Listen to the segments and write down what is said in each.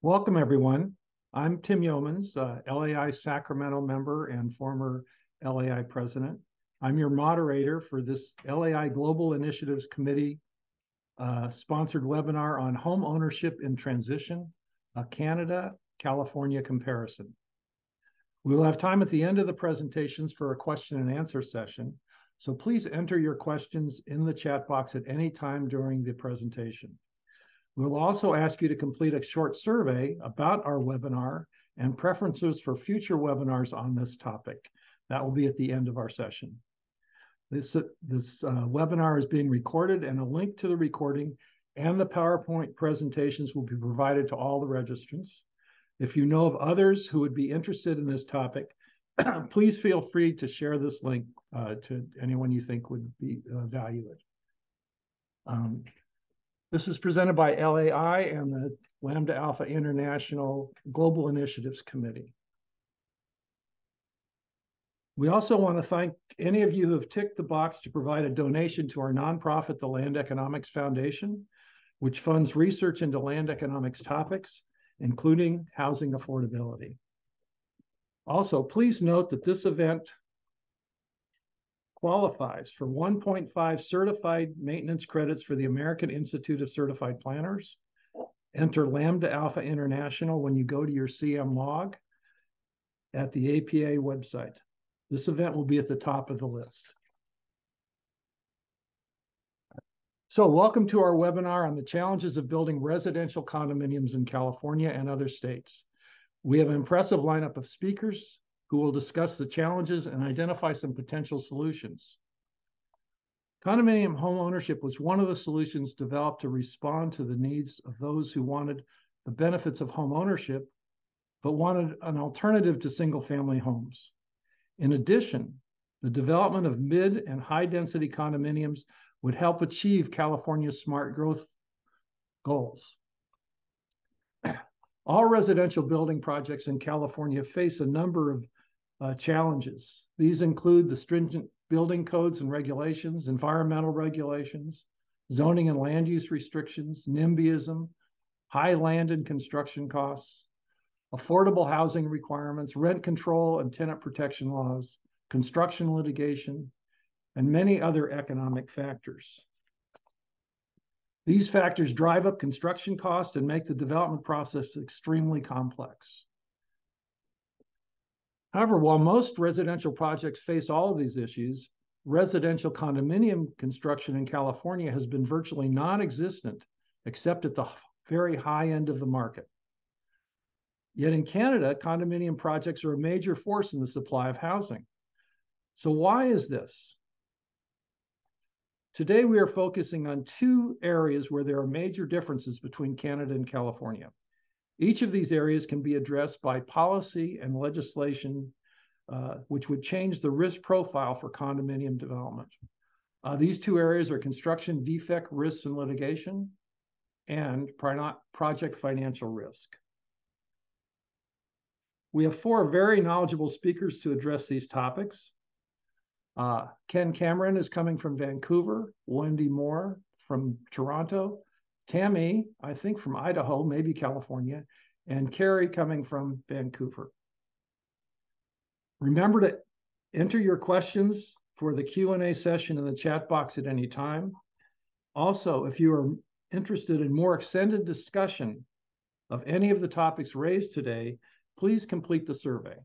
Welcome, everyone. I'm Tim Yeomans, LAI Sacramento member and former LAI president. I'm your moderator for this LAI Global Initiatives Committee sponsored webinar on home ownership in transition, a Canada-California comparison. We will have time at the end of the presentations for a question and answer session, so please enter your questions in the chat box at any time during the presentation. We'll also ask you to complete a short survey about our webinar and preferences for future webinars on this topic. That will be at the end of our session. This webinar is being recorded, and a link to the recording and the PowerPoint presentations will be provided to all the registrants. If you know of others who would be interested in this topic, please feel free to share this link to anyone you think would be value it. This is presented by LAI and the Lambda Alpha International Global Initiatives Committee. We also want to thank any of you who have ticked the box to provide a donation to our nonprofit, the Land Economics Foundation, which funds research into land economics topics, including housing affordability. Also, please note that this event qualifies for 1.5 certified maintenance credits for the American Institute of Certified Planners. Enter Lambda Alpha International when you go to your CM log at the APA website. This event will be at the top of the list. So welcome to our webinar on the challenges of building residential condominiums in California and other states. We have an impressive lineup of speakers who will discuss the challenges and identify some potential solutions. Condominium home ownership was one of the solutions developed to respond to the needs of those who wanted the benefits of home ownership, but wanted an alternative to single-family homes. In addition, the development of mid and high-density condominiums would help achieve California's smart growth goals. All residential building projects in California face a number of challenges. These include the stringent building codes and regulations, environmental regulations, zoning and land use restrictions, NIMBYism, high land and construction costs, affordable housing requirements, rent control and tenant protection laws, construction litigation, and many other economic factors. These factors drive up construction costs and make the development process extremely complex. However, while most residential projects face all of these issues, residential condominium construction in California has been virtually non-existent, except at the very high end of the market. Yet in Canada, condominium projects are a major force in the supply of housing. So why is this? Today, we are focusing on two areas where there are major differences between Canada and California. Each of these areas can be addressed by policy and legislation, which would change the risk profile for condominium development. These two areas are construction defect risks and litigation and project financial risk. We have four very knowledgeable speakers to address these topics. Ken Cameron is coming from Vancouver, Wendy Moore from Toronto, Tammy, I think from Idaho, maybe California, and Carrie coming from Vancouver. Remember to enter your questions for the Q&A session in the chat box at any time. Also, if you are interested in more extended discussion of any of the topics raised today, please complete the survey.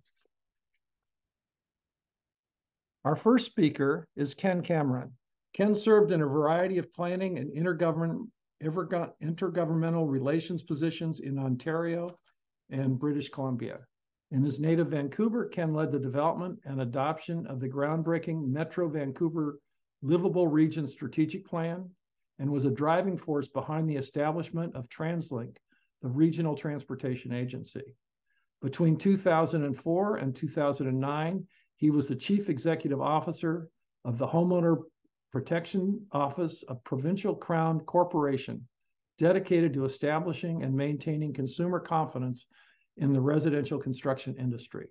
Our first speaker is Ken Cameron. Ken served in a variety of planning and intergovernmental relations positions in Ontario and British Columbia. In his native Vancouver, Ken led the development and adoption of the groundbreaking Metro Vancouver Livable Region Strategic Plan and was a driving force behind the establishment of TransLink, the regional transportation agency. Between 2004 and 2009, he was the chief executive officer of the Homeowner Protection Office of Provincial Crown Corporation, dedicated to establishing and maintaining consumer confidence in the residential construction industry.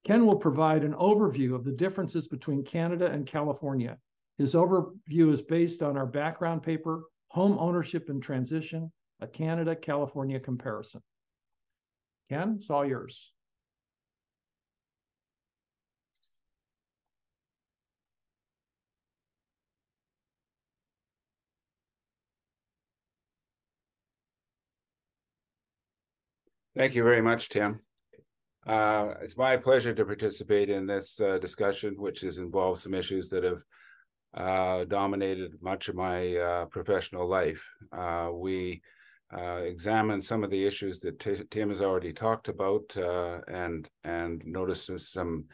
Ken will provide an overview of the differences between Canada and California. His overview is based on our background paper, Home Ownership and Transition, a Canada-California Comparison. Ken, it's all yours. Thank you very much, Tim. It's my pleasure to participate in this discussion, which has involved some issues that have dominated much of my professional life. We examined some of the issues that Tim has already talked about and noticed some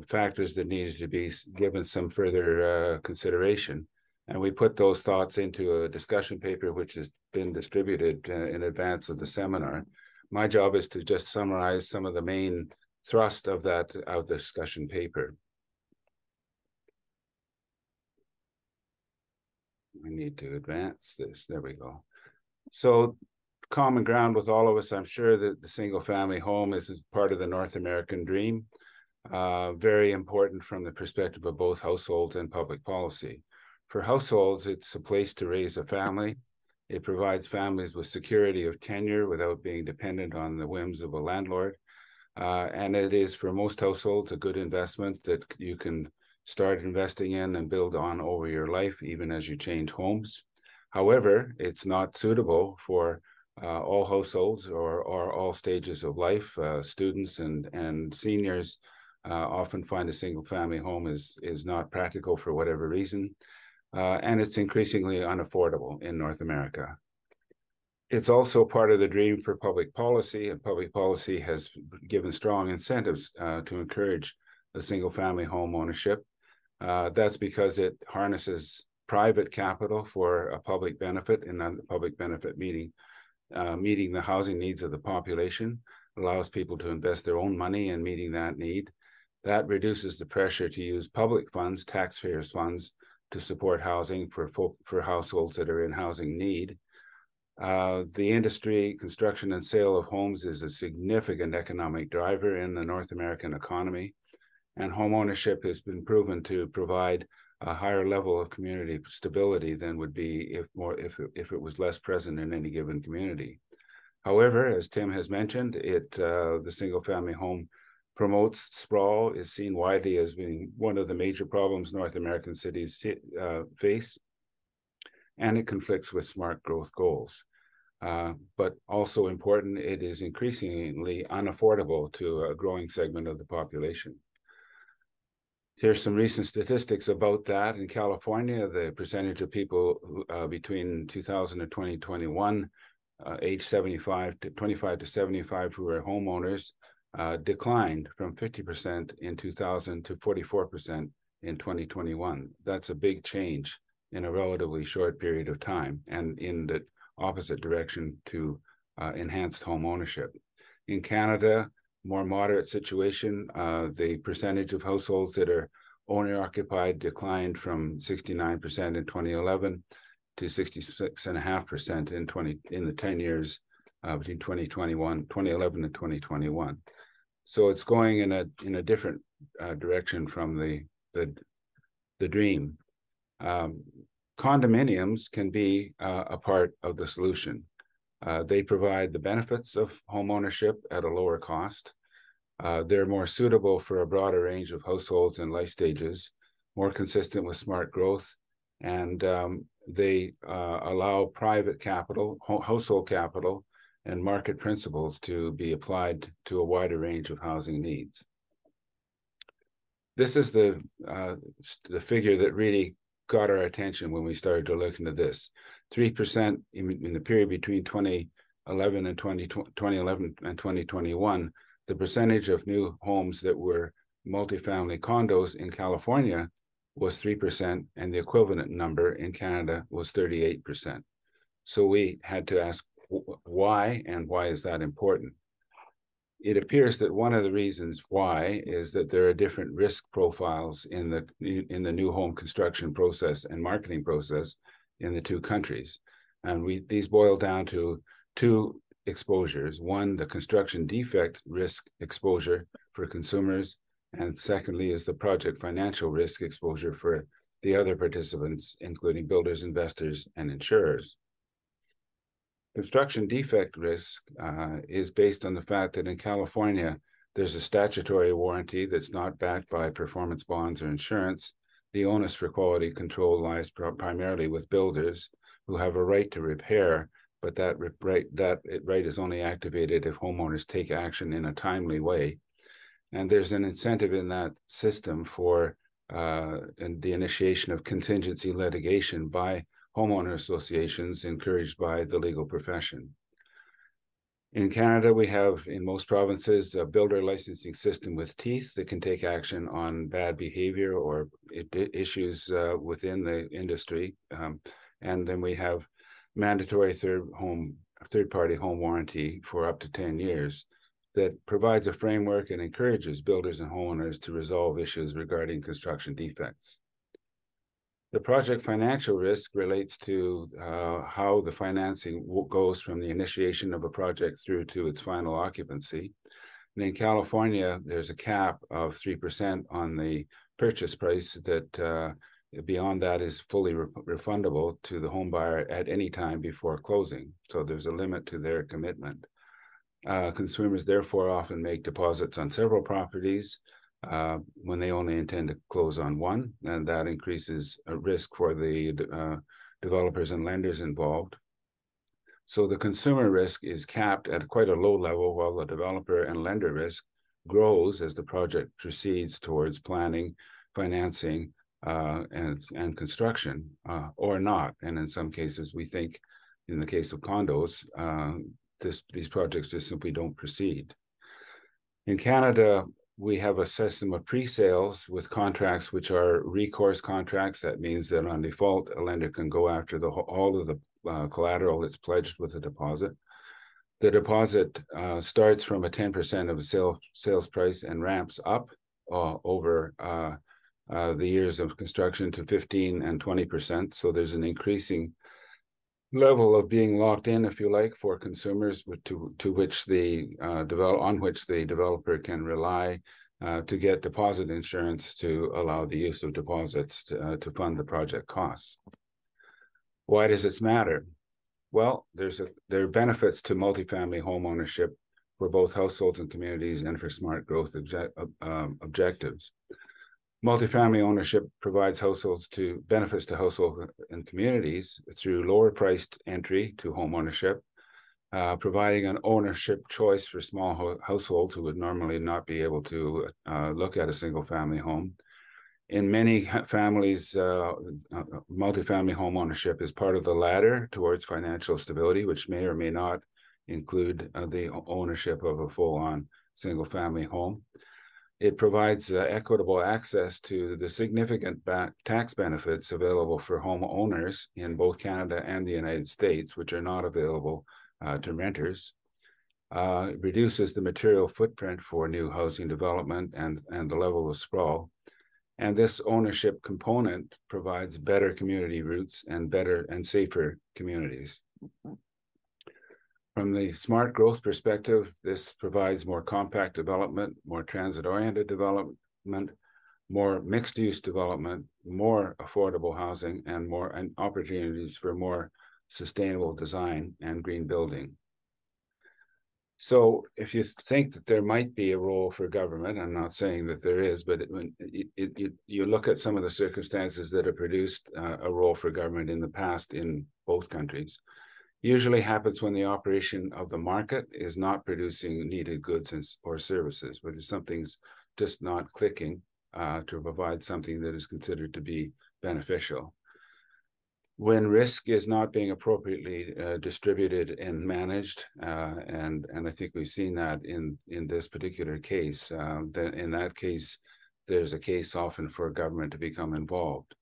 factors that needed to be given some further consideration. And we put those thoughts into a discussion paper, which has been distributed in advance of the seminar. My job is to just summarize some of the main thrust of that discussion paper. I need to advance this. There we go. So common ground with all of us, I'm sure that the single family home is part of the North American dream. Very important from the perspective of both households and public policy. For households, it's a place to raise a family. It provides families with security of tenure without being dependent on the whims of a landlord. And it is, for most households, a good investment that you can start investing in and build on over your life, even as you change homes. However, it's not suitable for all households or all stages of life. Students and seniors often find a single family home is not practical for whatever reason. And it's increasingly unaffordable in North America. It's also part of the dream for public policy, and public policy has given strong incentives to encourage the single-family home ownership. That's because it harnesses private capital for a public benefit, and the public benefit meeting the housing needs of the population, allows people to invest their own money in meeting that need. That reduces the pressure to use public funds, taxpayers' funds, to support housing for households that are in housing need. The industry, construction and sale of homes is a significant economic driver in the North American economy, and home ownership has been proven to provide a higher level of community stability than would be if it was less present in any given community. However, as Tim has mentioned, the single-family home promotes sprawl, is seen widely as being one of the major problems North American cities face, and it conflicts with smart growth goals. But also important, it is increasingly unaffordable to a growing segment of the population. Here's some recent statistics about that. In California, the percentage of people between 2000 and 2021, age 25 to 75, who are homeowners, declined from 50% in 2000 to 44% in 2021. That's a big change in a relatively short period of time, and in the opposite direction to enhanced home ownership. In Canada, more moderate situation, the percentage of households that are owner-occupied declined from 69% in 2011 to 66.5% in the 10 years between 2011 and 2021. So it's going in a different direction from the dream. Condominiums can be a part of the solution. They provide the benefits of home ownership at a lower cost. They're more suitable for a broader range of households and life stages, more consistent with smart growth, and they allow private capital, household capital, and market principles to be applied to a wider range of housing needs. This is the figure that really got our attention when we started to look into this. 3% in the period between 2011 and 2021, the percentage of new homes that were multifamily condos in California was 3%, and the equivalent number in Canada was 38%. So we had to ask why, and why is that important? It appears that one of the reasons why is that there are different risk profiles in the new home construction process and marketing process in the two countries. And these boil down to two exposures. One, the construction defect risk exposure for consumers, and secondly is the project financial risk exposure for the other participants, including builders, investors, and insurers. Construction defect risk is based on the fact that in California, there's a statutory warranty that's not backed by performance bonds or insurance. The onus for quality control lies primarily with builders who have a right to repair, but that right is only activated if homeowners take action in a timely way. And there's an incentive in that system for the initiation of contingency litigation by homeowner associations encouraged by the legal profession. In Canada, we have, in most provinces, a builder licensing system with teeth that can take action on bad behavior or issues within the industry. And then we have mandatory third-party home warranty for up to 10 years that provides a framework and encourages builders and homeowners to resolve issues regarding construction defects. The project financial risk relates to how the financing goes from the initiation of a project through to its final occupancy. And in California, there's a cap of 3% on the purchase price that beyond that is fully refundable to the home buyer at any time before closing. So there's a limit to their commitment. Consumers therefore often make deposits on several properties when they only intend to close on one, and that increases a risk for the developers and lenders involved. So the consumer risk is capped at quite a low level, while the developer and lender risk grows as the project proceeds towards planning, financing, and construction, or not. And in some cases, we think, in the case of condos, these projects just simply don't proceed. In Canada, we have a system of pre-sales with contracts which are recourse contracts. That means that on default, a lender can go after all of the collateral that's pledged with a deposit. The deposit starts from a 10% of a sales price and ramps up over the years of construction to 15 and 20%. So there's an increasing level of being locked in, if you like, for consumers on which the developer can rely to get deposit insurance to allow the use of deposits to fund the project costs. Why does this matter? Well, there are benefits to multifamily home ownership for both households and communities and for smart growth objectives. Multifamily ownership provides benefits to households and communities through lower priced entry to home ownership, providing an ownership choice for small households who would normally not be able to look at a single family home. In many families, multifamily home ownership is part of the ladder towards financial stability, which may or may not include the ownership of a full-on single family home. It provides equitable access to the significant tax benefits available for homeowners in both Canada and the United States, which are not available to renters. It reduces the material footprint for new housing development and the level of sprawl. And this ownership component provides better community roots and better and safer communities. From the smart growth perspective, this provides more compact development, more transit-oriented development, more mixed-use development, more affordable housing, and more opportunities for more sustainable design and green building. So if you think that there might be a role for government, I'm not saying that there is, but when you look at some of the circumstances that have produced a role for government in the past in both countries, usually happens when the operation of the market is not producing needed goods or services, where something's just not clicking to provide something that is considered to be beneficial. When risk is not being appropriately distributed and managed, and I think we've seen that in this particular case, in that case, there's a case often for government to become involved.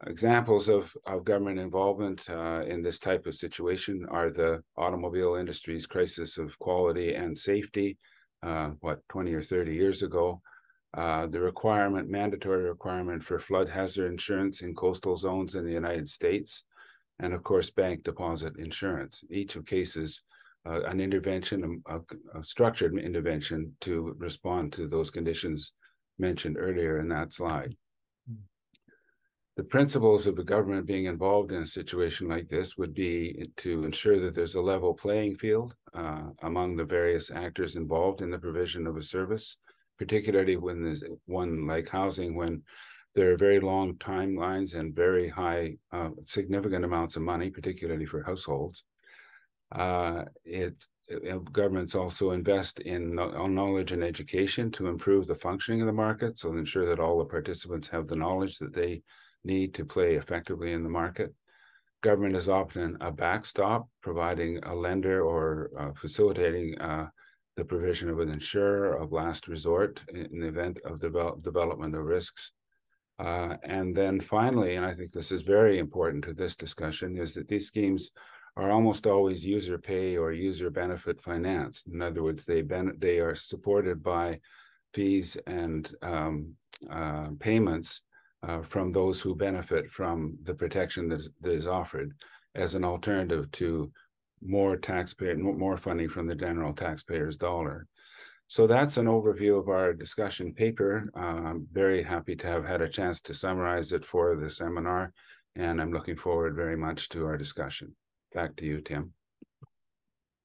Examples of government involvement in this type of situation are the automobile industry's crisis of quality and safety, 20 or 30 years ago, the mandatory requirement for flood hazard insurance in coastal zones in the United States, and of course, bank deposit insurance. Each of cases, an intervention, a structured intervention to respond to those conditions mentioned earlier in that slide. The principles of the government being involved in a situation like this would be to ensure that there's a level playing field among the various actors involved in the provision of a service, particularly when there's one like housing, when there are very long timelines and very high, significant amounts of money, particularly for households. Governments also invest in knowledge and education to improve the functioning of the market, so ensure that all the participants have the knowledge that they need to play effectively in the market. Government is often a backstop, providing a lender or facilitating the provision of an insurer of last resort in the event of development of risks. And then finally, and I think this is very important to this discussion, is that these schemes are almost always user pay or user benefit financed. In other words, they are supported by fees and payments from those who benefit from the protection that is offered as an alternative to more funding from the general taxpayer's dollar. So that's an overview of our discussion paper. I'm very happy to have had a chance to summarize it for the seminar, and I'm looking forward very much to our discussion. Back to you, Tim.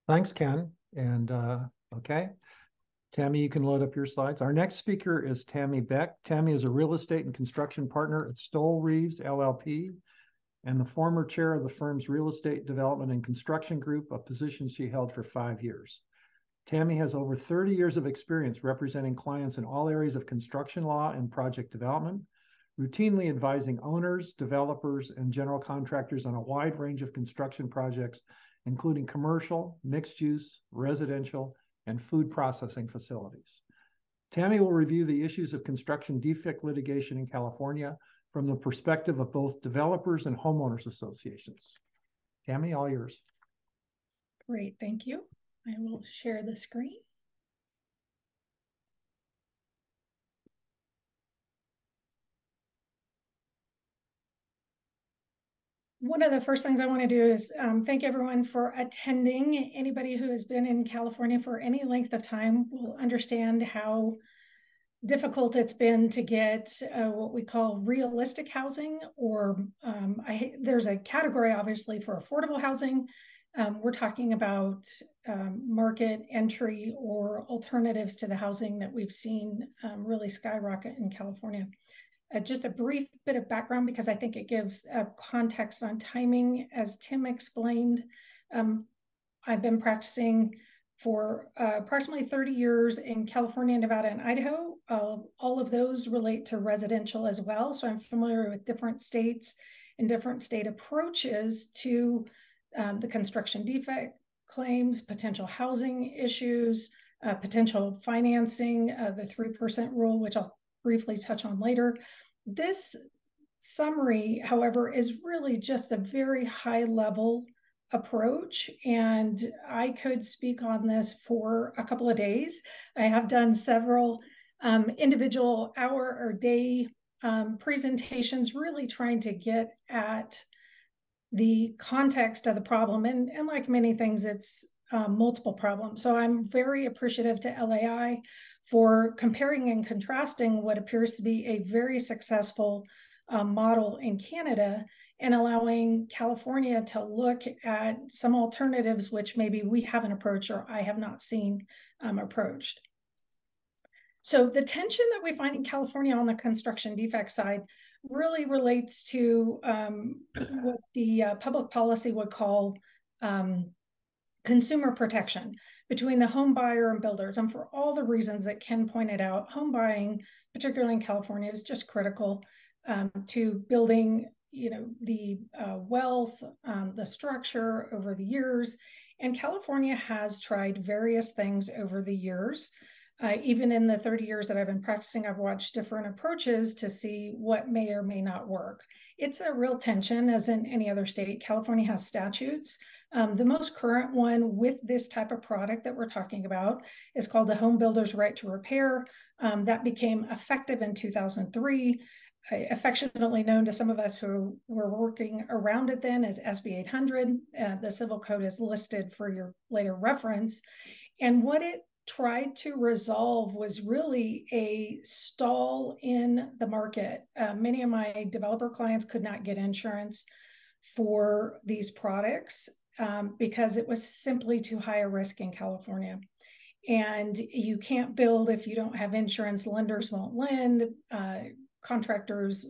Thanks, Ken. And okay, Tammy, you can load up your slides. Our next speaker is Tammy Beck. Tammy is a real estate and construction partner at Stoll Reeves LLP and the former chair of the firm's real estate development and construction group, a position she held for 5 years. Tammy has over 30 years of experience representing clients in all areas of construction law and project development, routinely advising owners, developers, and general contractors on a wide range of construction projects, including commercial, mixed use, residential, and food processing facilities. Tammy will review the issues of construction defect litigation in California from the perspective of both developers and homeowners associations. Tammy, all yours. Great, thank you. I will share the screen. One of the first things I want to do is thank everyone for attending. Anybody who has been in California for any length of time will understand how difficult it's been to get what we call realistic housing, or there's a category obviously for affordable housing. We're talking about market entry or alternatives to the housing that we've seen really skyrocket in California. Just a brief bit of background, because I think it gives a context on timing. As Tim explained, I've been practicing for approximately 30 years in California, Nevada, and Idaho. All of those relate to residential as well. So I'm familiar with different states and different state approaches to the construction defect claims, potential housing issues, potential financing, the 3% rule, which I'll briefly touch on later. This summary, however, is really just a very high level approach, and I could speak on this for a couple of days. I have done several individual hour or day presentations, really trying to get at the context of the problem, and like many things, it's multiple problems. So I'm very appreciative to LAI for comparing and contrasting what appears to be a very successful model in Canada, and allowing California to look at some alternatives which maybe we haven't approached or I have not seen approached. So the tension that we find in California on the construction defect side really relates to what the public policy would call consumer protection between the home buyer and builders. And for all the reasons that Ken pointed out, home buying, particularly in California, is just critical to building, the wealth, the structure over the years. And California has tried various things over the years. Even in the 30 years that I've been practicing, I've watched different approaches to see what may or may not work. It's a real tension, as in any other state. California has statutes. The most current one with this type of product that we're talking about is called the Home Builder's Right to Repair. That became effective in 2003, affectionately known to some of us who were working around it then as SB 800. The Civil Code is listed for your later reference. And what it tried to resolve was really a stall in the market. Many of my developer clients could not get insurance for these products because it was simply too high a risk in California. And you can't build if you don't have insurance. Lenders won't lend, contractors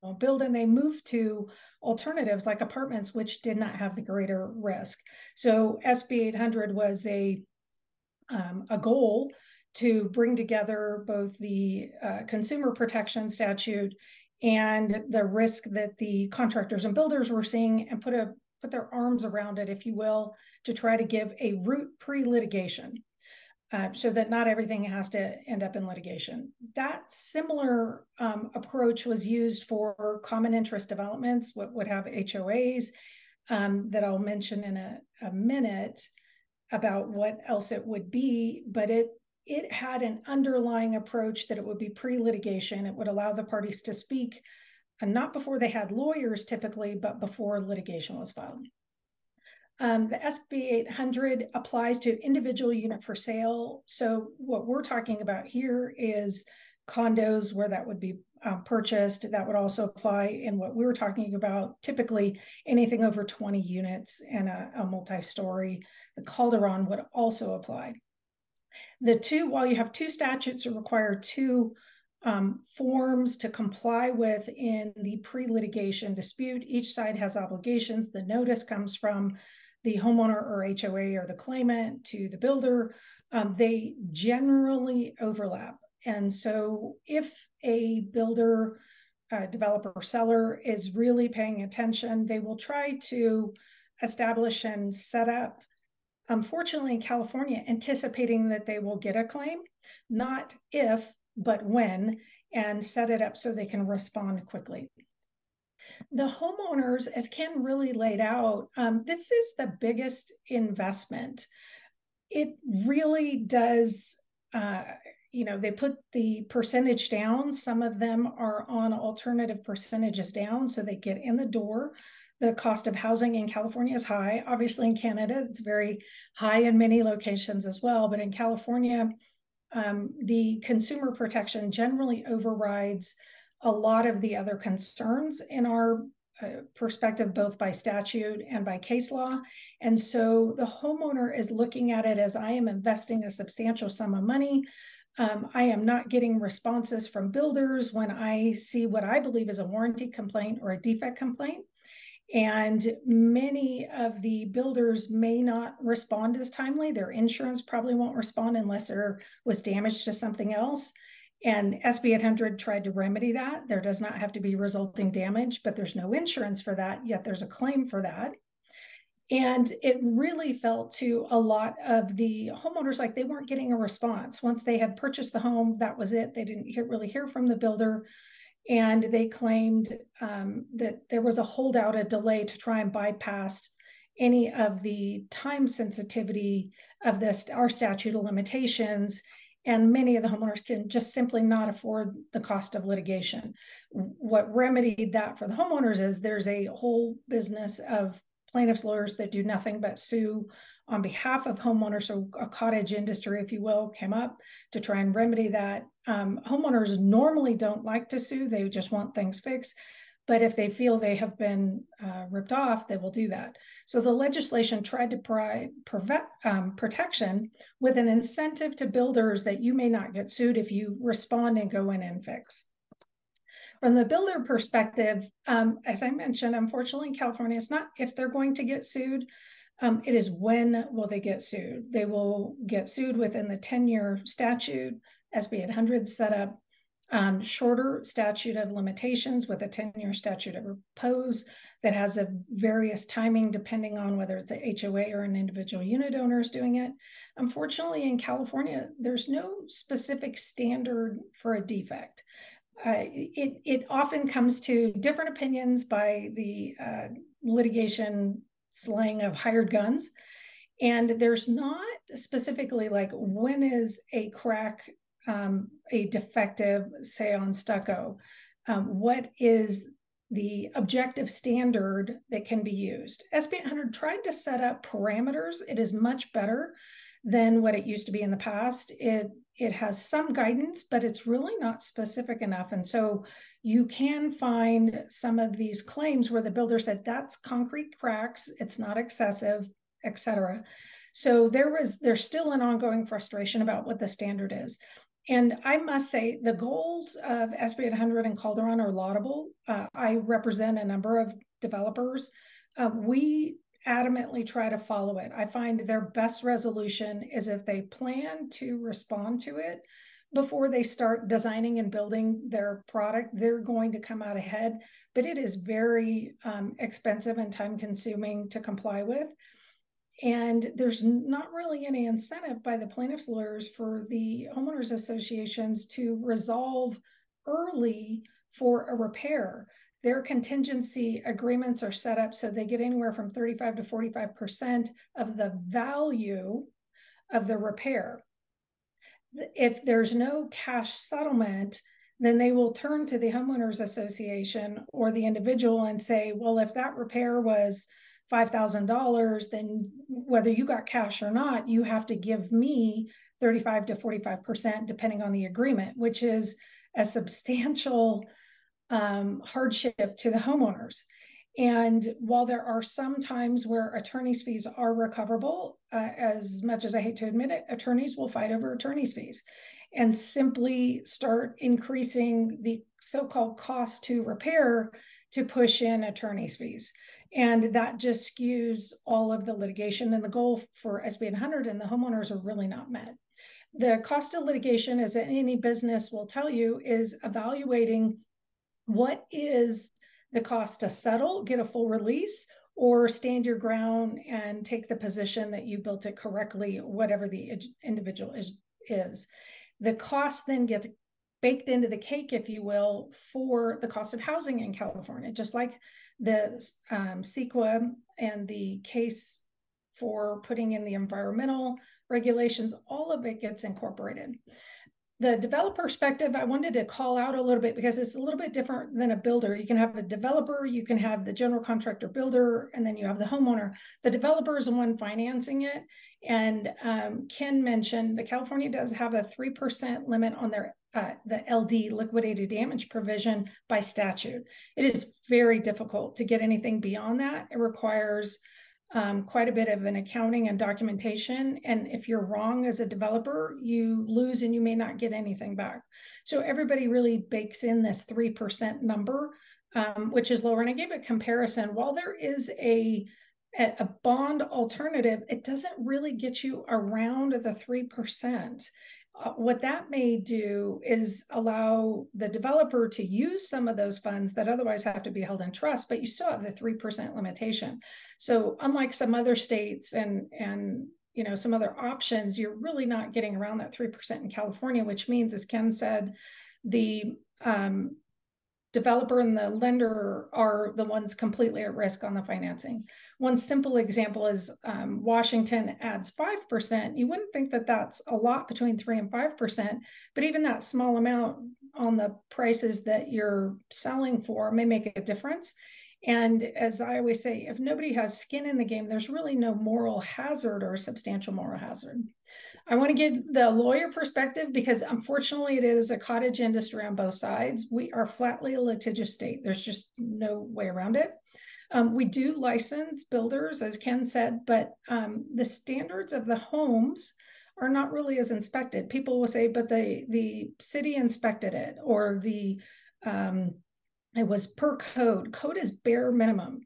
won't build, and they moved to alternatives like apartments, which did not have the greater risk. So SB 800 was a goal to bring together both the consumer protection statute and the risk that the contractors and builders were seeing, and put their arms around it, if you will, to try to give a route pre-litigation. So that not everything has to end up in litigation. That similar approach was used for common interest developments, what would have HOAs, that I'll mention in a minute about what else it would be, but it had an underlying approach that it would be pre-litigation. It would allow the parties to speak, and not before they had lawyers typically, but before litigation was filed. The SB 800 applies to individual unit for sale. So what we're talking about here is condos where that would be purchased. That would also apply in what we were talking about, typically anything over 20 units and a multi-story. The Calderon would also apply. While you have two statutes that require two forms to comply with in the pre-litigation dispute, each side has obligations. The notice comes from the homeowner or HOA or the claimant to the builder. They generally overlap. And so if a builder, developer, seller is really paying attention, they will try to establish and set up, unfortunately in California, anticipating that they will get a claim, not if, but when, and set it up so they can respond quickly. The homeowners, as Ken really laid out, this is the biggest investment. It really does, they put the percentage down. Some of them are on alternative percentages down, so they get in the door. The cost of housing in California is high. Obviously in Canada, it's very high in many locations as well. But in California, the consumer protection generally overrides a lot of the other concerns in our perspective, both by statute and by case law. And so the homeowner is looking at it as, I am investing a substantial sum of money. I am not getting responses from builders when I see what I believe is a warranty complaint or a defect complaint. And many of the builders may not respond as timely. Their insurance probably won't respond unless there was damage to something else. And SB 800 tried to remedy that. There does not have to be resulting damage, but there's no insurance for that, yet there's a claim for that. And it really felt to a lot of the homeowners like they weren't getting a response. Once they had purchased the home, that was it. They didn't really hear from the builder. And they claimed that there was a holdout, a delay to try and bypass any of the time sensitivity of our statute of limitations. And many of the homeowners can just simply not afford the cost of litigation. What remedied that for the homeowners is there's a whole business of plaintiffs' lawyers that do nothing but sue on behalf of homeowners. So a cottage industry, if you will, came up to try and remedy that. Homeowners normally don't like to sue. They just want things fixed. But if they feel they have been ripped off, they will do that. So the legislation tried to provide protection with an incentive to builders that you may not get sued if you respond and go in and fix. From the builder perspective, as I mentioned, unfortunately in California, it's not if they're going to get sued, it is when will they get sued. They will get sued within the 10-year statute. SB 800 set up shorter statute of limitations with a 10-year statute of repose that has a various timing depending on whether it's a HOA or an individual unit owner is doing it. Unfortunately, in California, there's no specific standard for a defect. It often comes to different opinions by the litigation slang of hired guns. And there's not specifically like when is a crack a defective, say on stucco? What is the objective standard that can be used? SB 800 tried to set up parameters. It is much better than what it used to be in the past. It has some guidance, but it's really not specific enough. And so you can find some of these claims where the builder said that's concrete cracks, it's not excessive, etc. So there's still an ongoing frustration about what the standard is. And I must say the goals of SB 800 and Calderon are laudable. I represent a number of developers. We adamantly try to follow it. I find their best resolution is if they plan to respond to it before they start designing and building their product, they're going to come out ahead. But it is very expensive and time consuming to comply with. And there's not really any incentive by the plaintiffs' lawyers for the homeowners associations to resolve early for a repair. Their contingency agreements are set up so they get anywhere from 35 to 45% of the value of the repair. If there's no cash settlement, then they will turn to the homeowners association or the individual and say, well, if that repair was $5,000, then whether you got cash or not, you have to give me 35 to 45%, depending on the agreement, which is a substantial hardship to the homeowners. And while there are some times where attorney's fees are recoverable, as much as I hate to admit it, attorneys will fight over attorney's fees and simply start increasing the so-called cost to repair to push in attorney's fees. And that just skews all of the litigation, and the goal for SB 100 and the homeowners are really not met. The cost of litigation, as any business will tell you, is evaluating what is the cost to settle, get a full release, or stand your ground and take the position that you built it correctly, whatever the individual is. The cost then gets baked into the cake, if you will, for the cost of housing in California, just like the CEQA and the case for putting in the environmental regulations, all of it gets incorporated. The developer perspective, I wanted to call out a little bit because it's a little bit different than a builder. You can have a developer, you can have the general contractor builder, and then you have the homeowner. The developer is the one financing it. And Ken mentioned that California does have a 3% limit on their the LD, liquidated damage provision, by statute. It is very difficult to get anything beyond that. It requires quite a bit of an accounting and documentation. And if you're wrong as a developer, you lose and you may not get anything back. So everybody really bakes in this 3% number, which is lower. And I gave a comparison. While there is a bond alternative, it doesn't really get you around the 3%. What that may do is allow the developer to use some of those funds that otherwise have to be held in trust, but you still have the 3% limitation. So unlike some other states and you know, some other options, you're really not getting around that 3% in California, which means, as Ken said, the developer and the lender are the ones completely at risk on the financing. One simple example is Washington adds 5%. You wouldn't think that that's a lot between 3 and 5%, but even that small amount on the prices that you're selling for may make a difference. And as I always say, if nobody has skin in the game, there's really no moral hazard or substantial moral hazard. I want to give the lawyer perspective because unfortunately it is a cottage industry on both sides. We are flatly a litigious state. There's just no way around it. We do license builders, as Ken said, but the standards of the homes are not really as inspected. People will say, but the city inspected it, or it was per code. Code is bare minimum.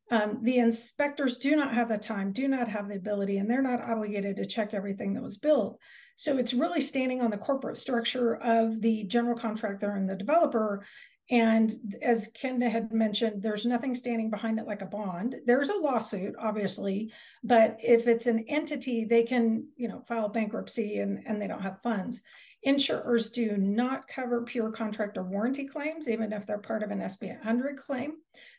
The inspectors do not have the time, do not have the ability, and they're not obligated to check everything that was built. So it's really standing on the corporate structure of the general contractor and the developer. And as Ken had mentioned, there's nothing standing behind it like a bond. There's a lawsuit, obviously, but if it's an entity, they can, you know, file bankruptcy and they don't have funds. Insurers do not cover pure contractor warranty claims, even if they're part of an SB 800 claim.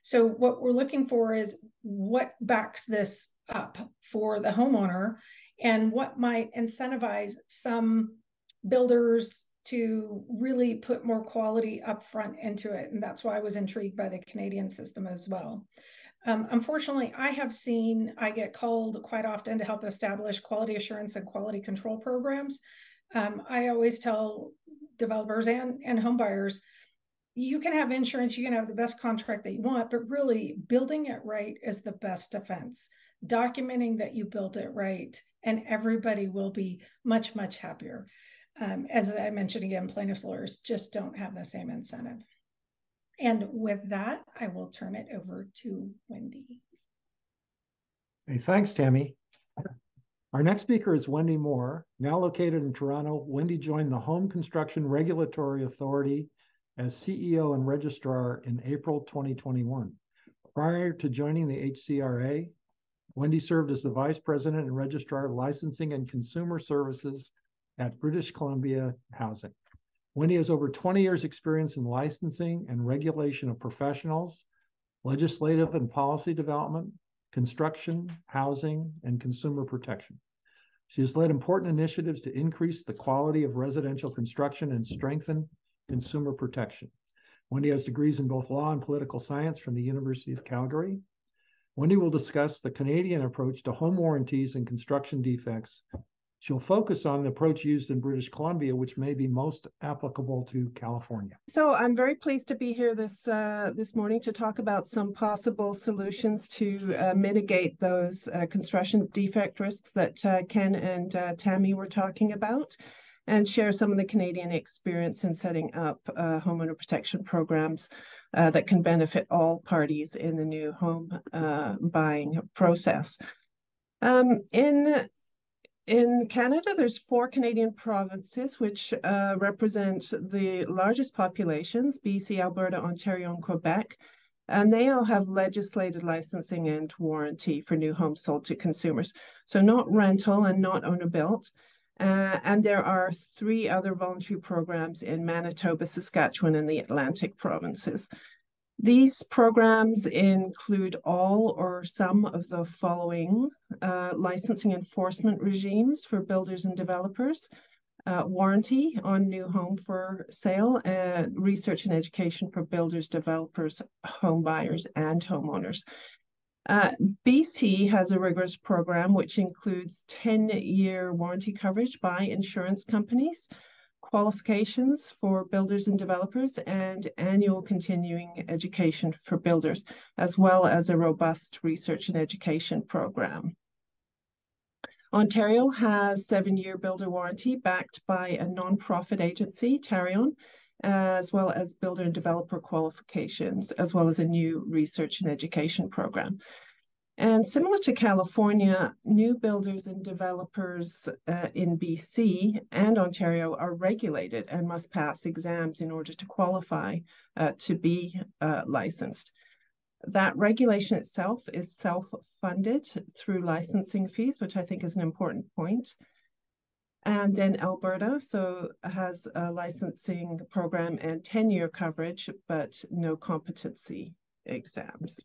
So what we're looking for is what backs this up for the homeowner and what might incentivize some builders to really put more quality up front into it. And that's why I was intrigued by the Canadian system as well. Unfortunately, I get called quite often to help establish quality assurance and quality control programs. I always tell developers and home buyers, you can have insurance, you can have the best contract that you want, but really building it right is the best defense. Documenting that you built it right, and everybody will be much, much happier. As I mentioned again, plaintiffs' lawyers just don't have the same incentive. And with that, I will turn it over to Wendy. Hey, thanks, Tammy. Our next speaker is Wendy Moore. Now located in Toronto, Wendy joined the Home Construction Regulatory Authority as CEO and Registrar in April 2021. Prior to joining the HCRA, Wendy served as the Vice President and Registrar of Licensing and Consumer Services at British Columbia Housing. Wendy has over 20 years experience in licensing and regulation of professionals, legislative and policy development, construction, housing, and consumer protection. She has led important initiatives to increase the quality of residential construction and strengthen consumer protection. Wendy has degrees in both law and political science from the University of Calgary. Wendy will discuss the Canadian approach to home warranties and construction defects. She'll focus on the approach used in British Columbia, which may be most applicable to California. So I'm very pleased to be here this morning to talk about some possible solutions to mitigate those construction defect risks that Ken and Tammy were talking about, and share some of the Canadian experience in setting up homeowner protection programs that can benefit all parties in the new home buying process. In Canada, there's 4 Canadian provinces which represent the largest populations: BC, Alberta, Ontario, and Quebec. And they all have legislated licensing and warranty for new homes sold to consumers. So not rental and not owner-built. And there are 3 other voluntary programs in Manitoba, Saskatchewan, and the Atlantic provinces. These programs include all or some of the following licensing enforcement regimes for builders and developers, warranty on new home for sale, research and education for builders, developers, home buyers, and homeowners. BC has a rigorous program which includes 10-year warranty coverage by insurance companies, qualifications for builders and developers, and annual continuing education for builders, as well as a robust research and education program. Ontario has 7-year builder warranty backed by a non-profit agency, Tarion, as well as builder and developer qualifications, as well as a new research and education program. And similar to California, new builders and developers in BC and Ontario are regulated and must pass exams in order to qualify to be licensed. That regulation itself is self-funded through licensing fees, which I think is an important point. And then Alberta has a licensing program and 10-year coverage, but no competency exams.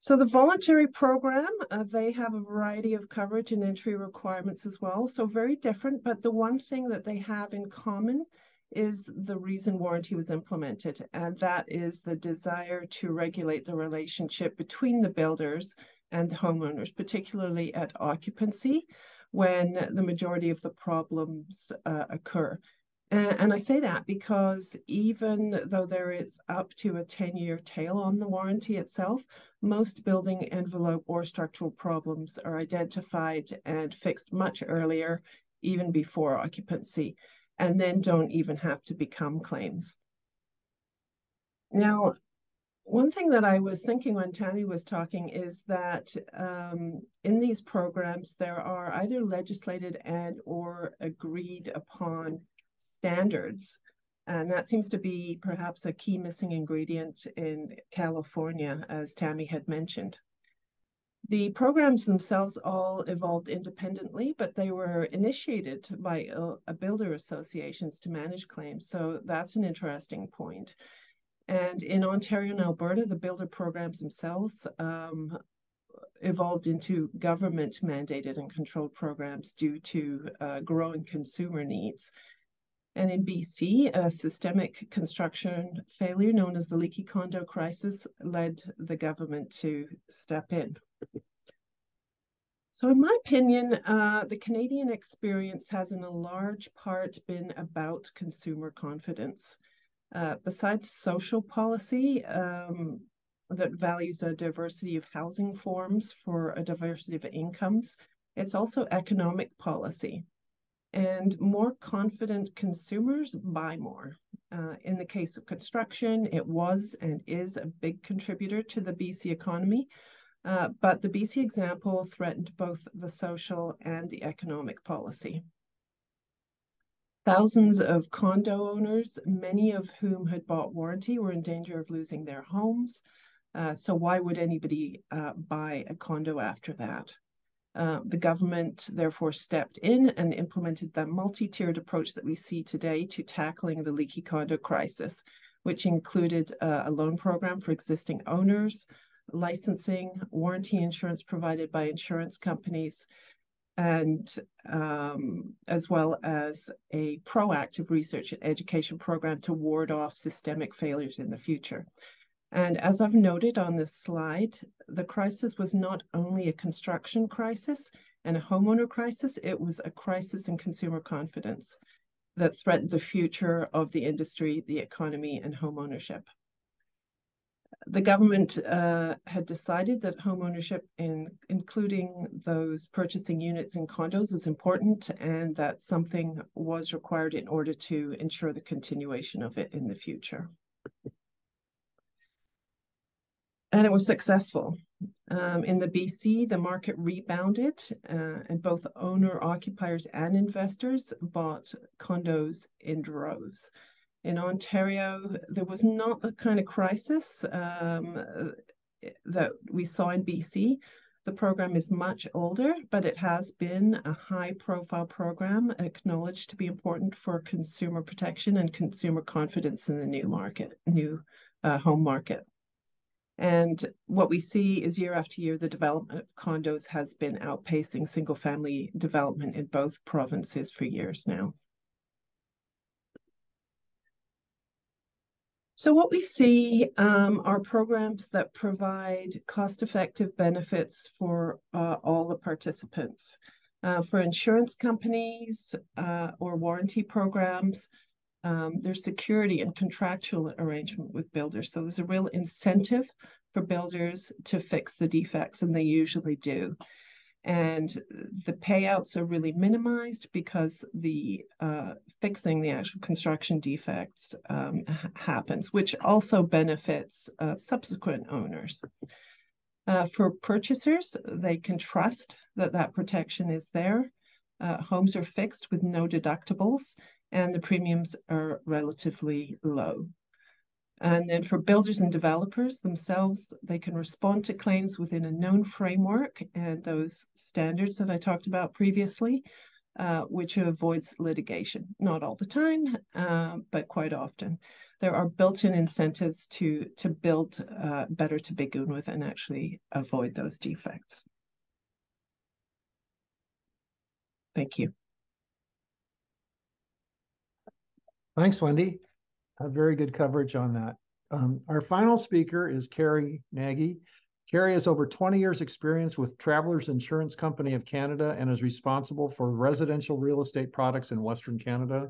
So the voluntary program, they have a variety of coverage and entry requirements as well. So very different, but the one thing that they have in common is the reason warranty was implemented. And that is the desire to regulate the relationship between the builders and the homeowners, particularly at occupancy, when the majority of the problems occur. And I say that because even though there is up to a 10-year tail on the warranty itself, most building envelope or structural problems are identified and fixed much earlier, even before occupancy, and then don't even have to become claims. Now, one thing that I was thinking when Tammy was talking is that in these programs, there are either legislated and or agreed upon standards. And that seems to be perhaps a key missing ingredient in California, as Tammy had mentioned. The programs themselves all evolved independently, but they were initiated by builder associations to manage claims. So that's an interesting point. And in Ontario and Alberta, the builder programs themselves evolved into government mandated and controlled programs due to growing consumer needs. And in BC, a systemic construction failure known as the leaky condo crisis led the government to step in. So in my opinion, the Canadian experience has in a large part been about consumer confidence. Besides social policy that values a diversity of housing forms for a diversity of incomes, it's also economic policy. And more confident consumers buy more. In the case of construction, it was and is a big contributor to the BC economy, but the BC example threatened both the social and the economic policy. Thousands of condo owners, many of whom had bought warranty, were in danger of losing their homes. So why would anybody buy a condo after that? The government therefore stepped in and implemented the multi-tiered approach that we see today to tackling the leaky condo crisis, which included a loan program for existing owners, licensing, warranty insurance provided by insurance companies, and as well as a proactive research and education program to ward off systemic failures in the future. And as I've noted on this slide, the crisis was not only a construction crisis and a homeowner crisis, it was a crisis in consumer confidence that threatened the future of the industry, the economy, and homeownership. The government had decided that homeownership, including those purchasing units in condos, was important, and that something was required in order to ensure the continuation of it in the future. And it was successful. In the BC, the market rebounded, and both owner-occupiers and investors bought condos in droves. In Ontario, there was not the kind of crisis that we saw in BC. The program is much older, but it has been a high-profile program, acknowledged to be important for consumer protection and consumer confidence in the new home market. And what we see is year after year, the development of condos has been outpacing single-family development in both provinces for years now. So what we see are programs that provide cost-effective benefits for all the participants. For insurance companies or warranty programs, there's security and contractual arrangement with builders. So there's a real incentive for builders to fix the defects, and they usually do. And the payouts are really minimized because the fixing the actual construction defects happens, which also benefits subsequent owners. For purchasers, they can trust that that protection is there. Homes are fixed with no deductibles, and the premiums are relatively low. And then for builders and developers themselves, they can respond to claims within a known framework and those standards that I talked about previously, which avoids litigation. Not all the time, but quite often. There are built-in incentives to build better to begin with and actually avoid those defects. Thank you. Thanks, Wendy. Very good coverage on that. Our final speaker is Carrie Nagy. Carrie has over 20 years experience with Travelers Insurance Company of Canada and is responsible for residential real estate products in Western Canada,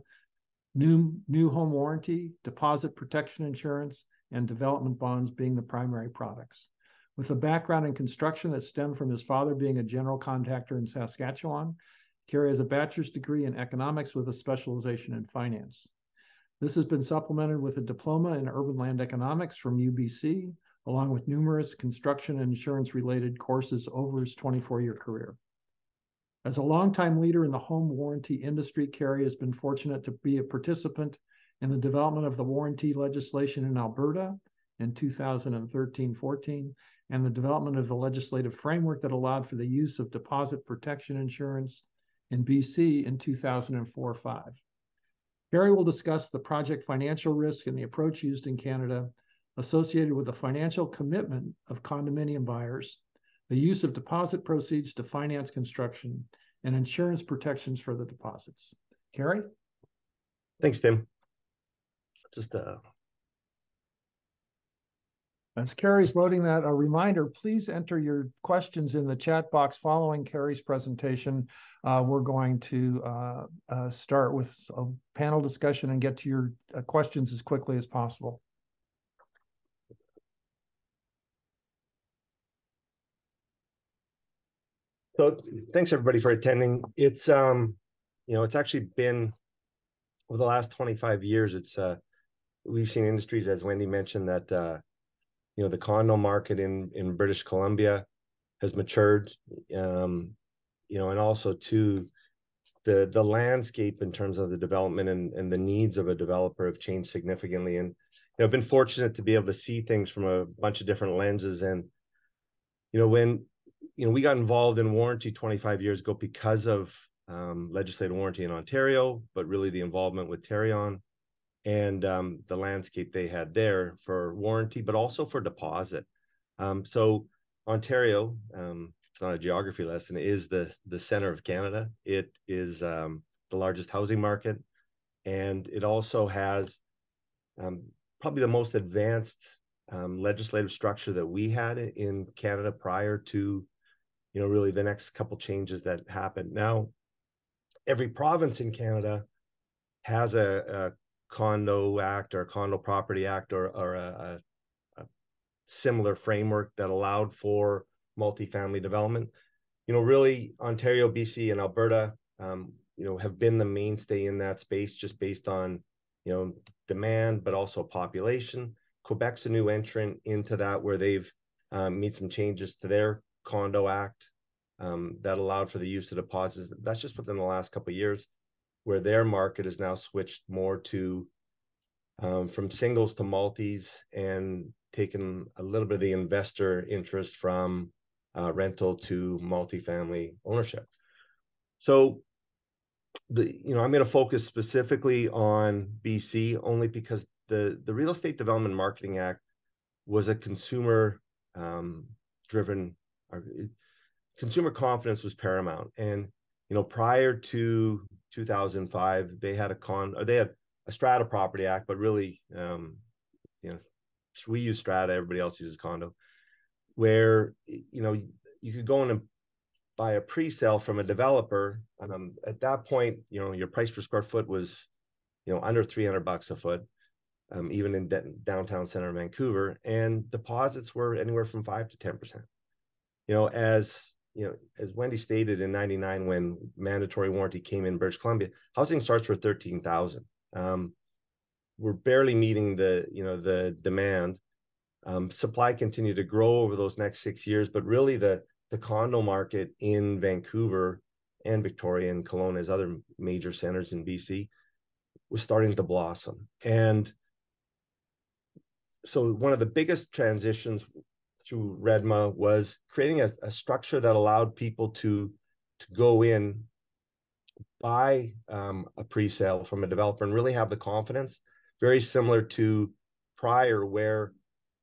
new home warranty, deposit protection insurance, and development bonds being the primary products. With a background in construction that stemmed from his father being a general contractor in Saskatchewan, Carrie has a bachelor's degree in economics with a specialization in finance. This has been supplemented with a diploma in urban land economics from UBC, along with numerous construction and insurance-related courses over his 24-year career. As a longtime leader in the home warranty industry, Carrie has been fortunate to be a participant in the development of the warranty legislation in Alberta in 2013-14, and the development of the legislative framework that allowed for the use of deposit protection insurance in BC in 2004-5. Carrie will discuss the project financial risk and the approach used in Canada associated with the financial commitment of condominium buyers, the use of deposit proceeds to finance construction, and insurance protections for the deposits. Carrie? Thanks, Tim. Just As Carrie's loading that, a reminder, please enter your questions in the chat box following Carrie's presentation. We're going to start with a panel discussion and get to your questions as quickly as possible. So thanks everybody for attending. It's it's actually been over the last 25 years. We've seen industries, as Wendy mentioned, that the condo market in British Columbia has matured, and also too the landscape in terms of the development and the needs of a developer have changed significantly. And I've been fortunate to be able to see things from a bunch of different lenses. And when we got involved in warranty 25 years ago because of legislative warranty in Ontario, but really the involvement with Tarion and the landscape they had there for warranty, but also for deposit. So Ontario, it's not a geography lesson, is the center of Canada. It is the largest housing market, and it also has probably the most advanced legislative structure that we had in Canada prior to really the next couple changes that happened. Now, every province in Canada has a condo act or a condo property act or a similar framework that allowed for multifamily development. Really Ontario, BC, and Alberta, have been the mainstay in that space just based on, demand, but also population. Quebec's a new entrant into that where they've made some changes to their condo act that allowed for the use of deposits. That's just within the last couple of years, where their market has now switched more to from singles to multis and taken a little bit of the investor interest from rental to multifamily ownership. So I'm going to focus specifically on BC only because the Real Estate Development Marketing Act was a consumer driven, consumer confidence was paramount. And prior to 2005, they had a strata property act, but really we use strata, everybody else uses condo, where you could go in and buy a pre-sale from a developer. At that point, your price per square foot was under $300 a foot, even in downtown center of Vancouver, and deposits were anywhere from 5 to 10%. As Wendy stated in '99, when mandatory warranty came in British Columbia, housing starts were 13,000. We're barely meeting the demand. Supply continued to grow over those next 6 years, but really the condo market in Vancouver and Victoria and Kelowna, as other major centers in BC, was starting to blossom. And so one of the biggest transitions through REDMA was creating a structure that allowed people to go in, buy a pre-sale from a developer and really have the confidence, very similar to prior, where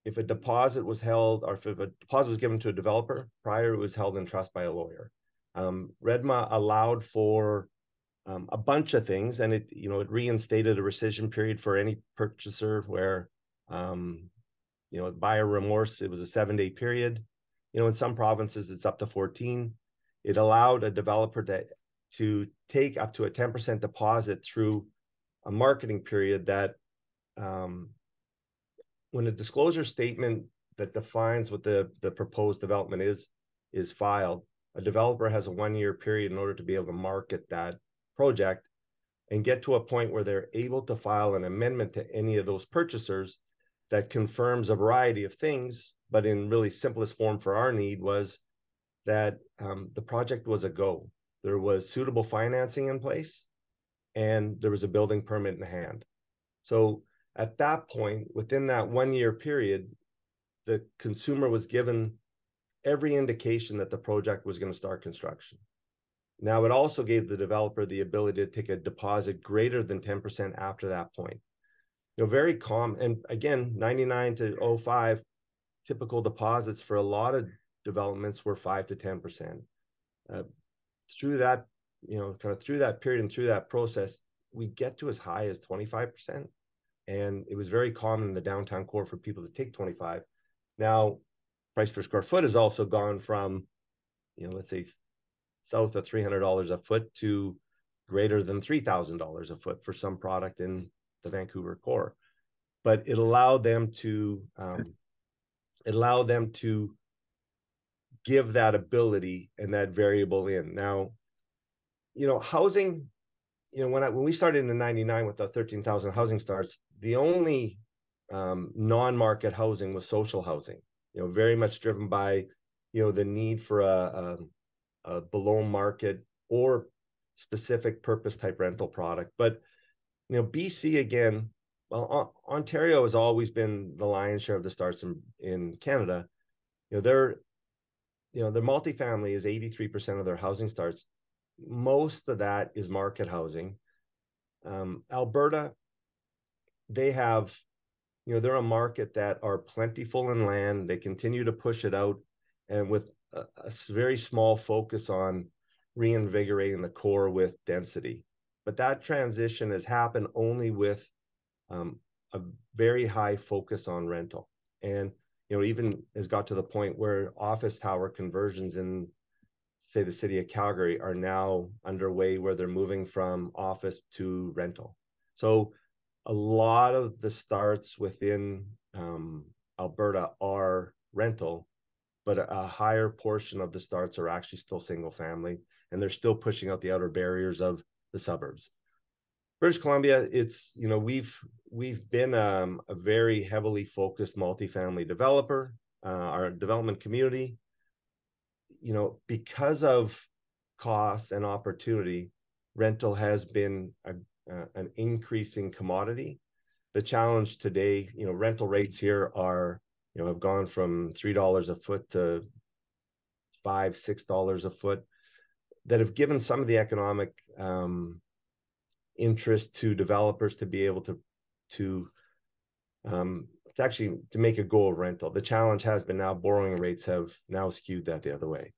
if a deposit was held, or if a deposit was given to a developer, prior it was held in trust by a lawyer. REDMA allowed for a bunch of things, and it reinstated a rescission period for any purchaser where buyer remorse, it was a 7-day period. In some provinces it's up to 14. It allowed a developer to take up to a 10% deposit through a marketing period that when a disclosure statement that defines what the proposed development is filed, a developer has a 1-year period in order to be able to market that project and get to a point where they're able to file an amendment to any of those purchasers that confirms a variety of things, but in really simplest form for our need was that the project was a go. There was suitable financing in place, and there was a building permit in hand. So at that point, within that 1-year period, the consumer was given every indication that the project was going to start construction. Now, it also gave the developer the ability to take a deposit greater than 10% after that point. Very common, and again, 99 to 05, typical deposits for a lot of developments were 5 to 10%. Through that, through that period and through that process, we get to as high as 25%. And it was very common in the downtown core for people to take 25. Now, price per square foot has also gone from, let's say south of $300 a foot to greater than $3,000 a foot for some product in the Vancouver core. But it allowed them to give that ability and that variable in. Now, housing, when we started in the 99 with the 13,000 housing starts, the only non-market housing was social housing, very much driven by, the need for a below market or specific purpose type rental product. But, BC again, well, Ontario has always been the lion's share of the starts in Canada. Their multifamily is 83% of their housing starts. Most of that is market housing. Alberta, they have, they're a market that are plentiful in land. They continue to push it out, and with a very small focus on reinvigorating the core with density. But that transition has happened only with a very high focus on rental. And, even has got to the point where office tower conversions in, say, the city of Calgary are now underway, where they're moving from office to rental. So a lot of the starts within Alberta are rental, but a higher portion of the starts are actually still single family, and they're still pushing out the outer barriers of the suburbs. British Columbia, it's, we've been a very heavily focused multifamily developer. Our development community, because of costs and opportunity, rental has been an increasing commodity. The challenge today, rental rates here are, have gone from $3 a foot to $5, $6 a foot, that have given some of the economic interest to developers to be able to actually to make a go of rental. The challenge has been now borrowing rates have now skewed that the other way.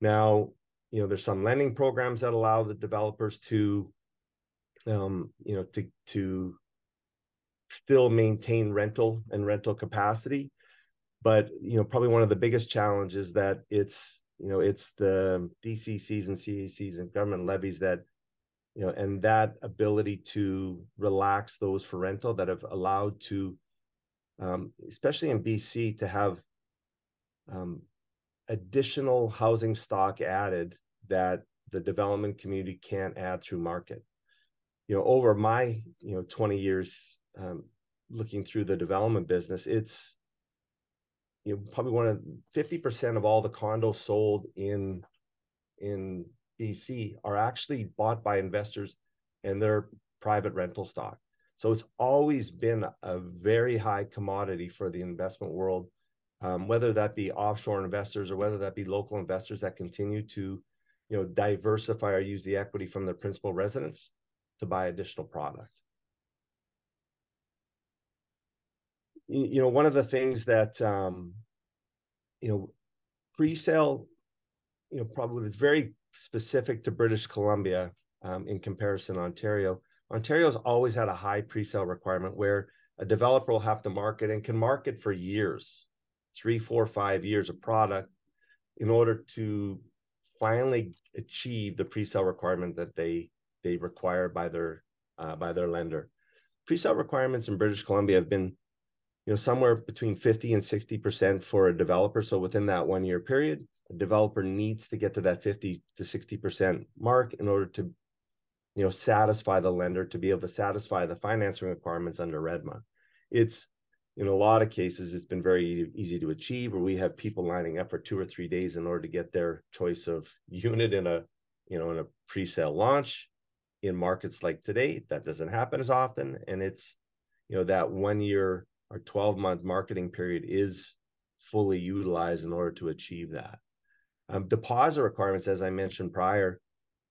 Now, there's some lending programs that allow the developers to to still maintain rental and rental capacity. But, probably one of the biggest challenges that it's the DCCs and CACs and government levies that, and that ability to relax those for rental that have allowed to, especially in BC, to have additional housing stock added that the development community can't add through market. Over my 20 years looking through the development business, it's probably 50% of all the condos sold in BC are actually bought by investors and they're private rental stock. So it's always been a very high commodity for the investment world, whether that be offshore investors or whether that be local investors that continue to diversify or use the equity from their principal residence to buy additional product. One of the things that pre-sale, probably is very specific to British Columbia in comparison to Ontario. Ontario's always had a high pre-sale requirement where a developer will have to market and can market for years, 3, 4, 5 years of product in order to finally achieve the pre-sale requirement that they require by their lender. Pre-sale requirements in British Columbia have been somewhere between 50 and 60% for a developer. So within that 1 year period, a developer needs to get to that 50 to 60% mark in order to satisfy the lender, to be able to satisfy the financing requirements under REDMA. It's, in a lot of cases, it's been very easy to achieve, where we have people lining up for 2 or 3 days in order to get their choice of unit in a pre-sale launch. In markets like today, that doesn't happen as often. And it's, that 1 year or 12-month marketing period is fully utilized in order to achieve that. Deposit requirements, as I mentioned prior,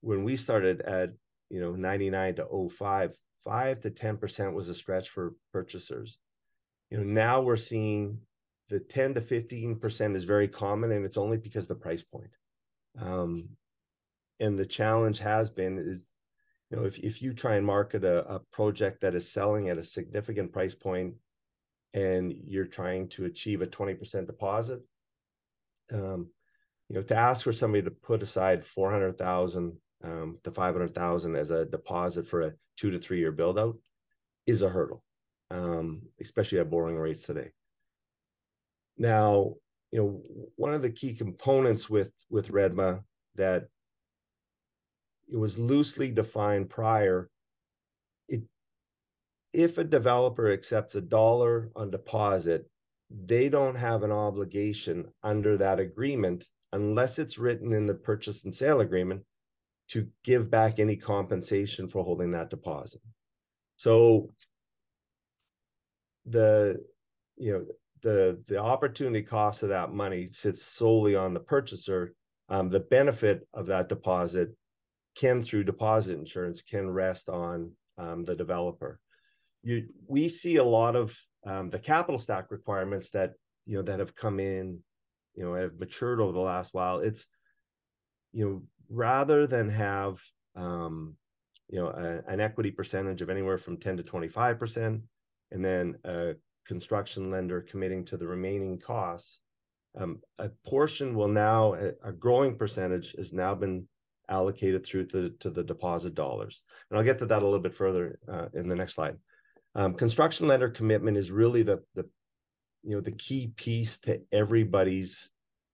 when we started at 99 to 05, 5 to 10% was a stretch for purchasers. Now we're seeing the 10 to 15% is very common, and it's only because of the price point. And the challenge has been is if you try and market a project that is selling at a significant price point and you're trying to achieve a 20% deposit, to ask for somebody to put aside 400,000 to 500,000 as a deposit for a 2 to 3 year build out is a hurdle, especially at borrowing rates today. Now, one of the key components with REDMA that it was loosely defined prior, if a developer accepts $1 on deposit, they don't have an obligation under that agreement, unless it's written in the purchase and sale agreement, to give back any compensation for holding that deposit. So the opportunity cost of that money sits solely on the purchaser. The benefit of that deposit through deposit insurance, can rest on the developer. We see a lot of the capital stack requirements that that have come in, have matured over the last while. It's rather than have an equity percentage of anywhere from 10 to 25%, and then a construction lender committing to the remaining costs, a portion will now, a growing percentage has now been allocated through to the deposit dollars. And I'll get to that a little bit further in the next slide. Construction lender commitment is really the key piece to everybody's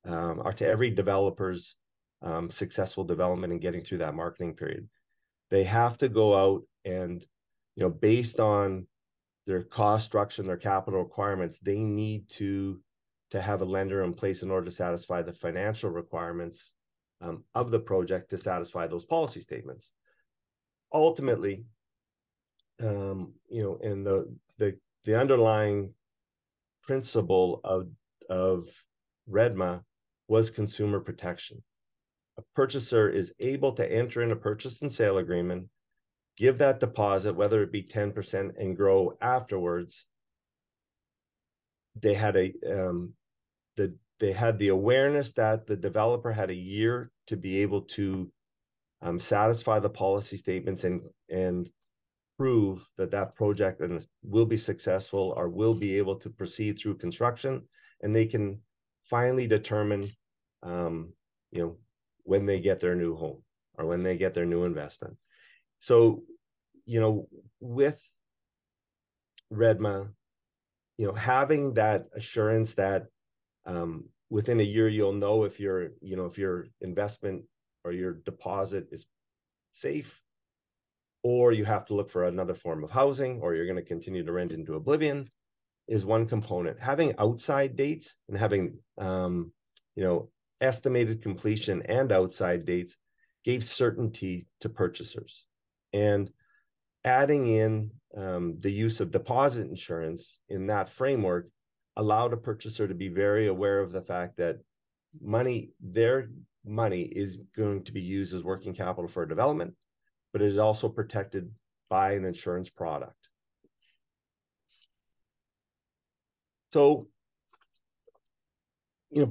or to every developer's successful development and getting through that marketing period. They have to go out and, based on their cost structure and their capital requirements, they need to have a lender in place in order to satisfy the financial requirements of the project, to satisfy those policy statements. Ultimately, and the underlying principle of REDMA was consumer protection. A purchaser is able to enter in a purchase and sale agreement, give that deposit, whether it be 10%, and grow afterwards. They had the awareness that the developer had a year to be able to satisfy the policy statements and prove that project will be successful or will be able to proceed through construction, and they can finally determine when they get their new home or when they get their new investment. So with REDMA, having that assurance that within a year you'll know if your investment or your deposit is safe, or you have to look for another form of housing, or you're going to continue to rent into oblivion, is one component. Having outside dates and having estimated completion and outside dates gave certainty to purchasers. And adding in the use of deposit insurance in that framework allowed a purchaser to be very aware of the fact that their money is going to be used as working capital for development, but it is also protected by an insurance product. So,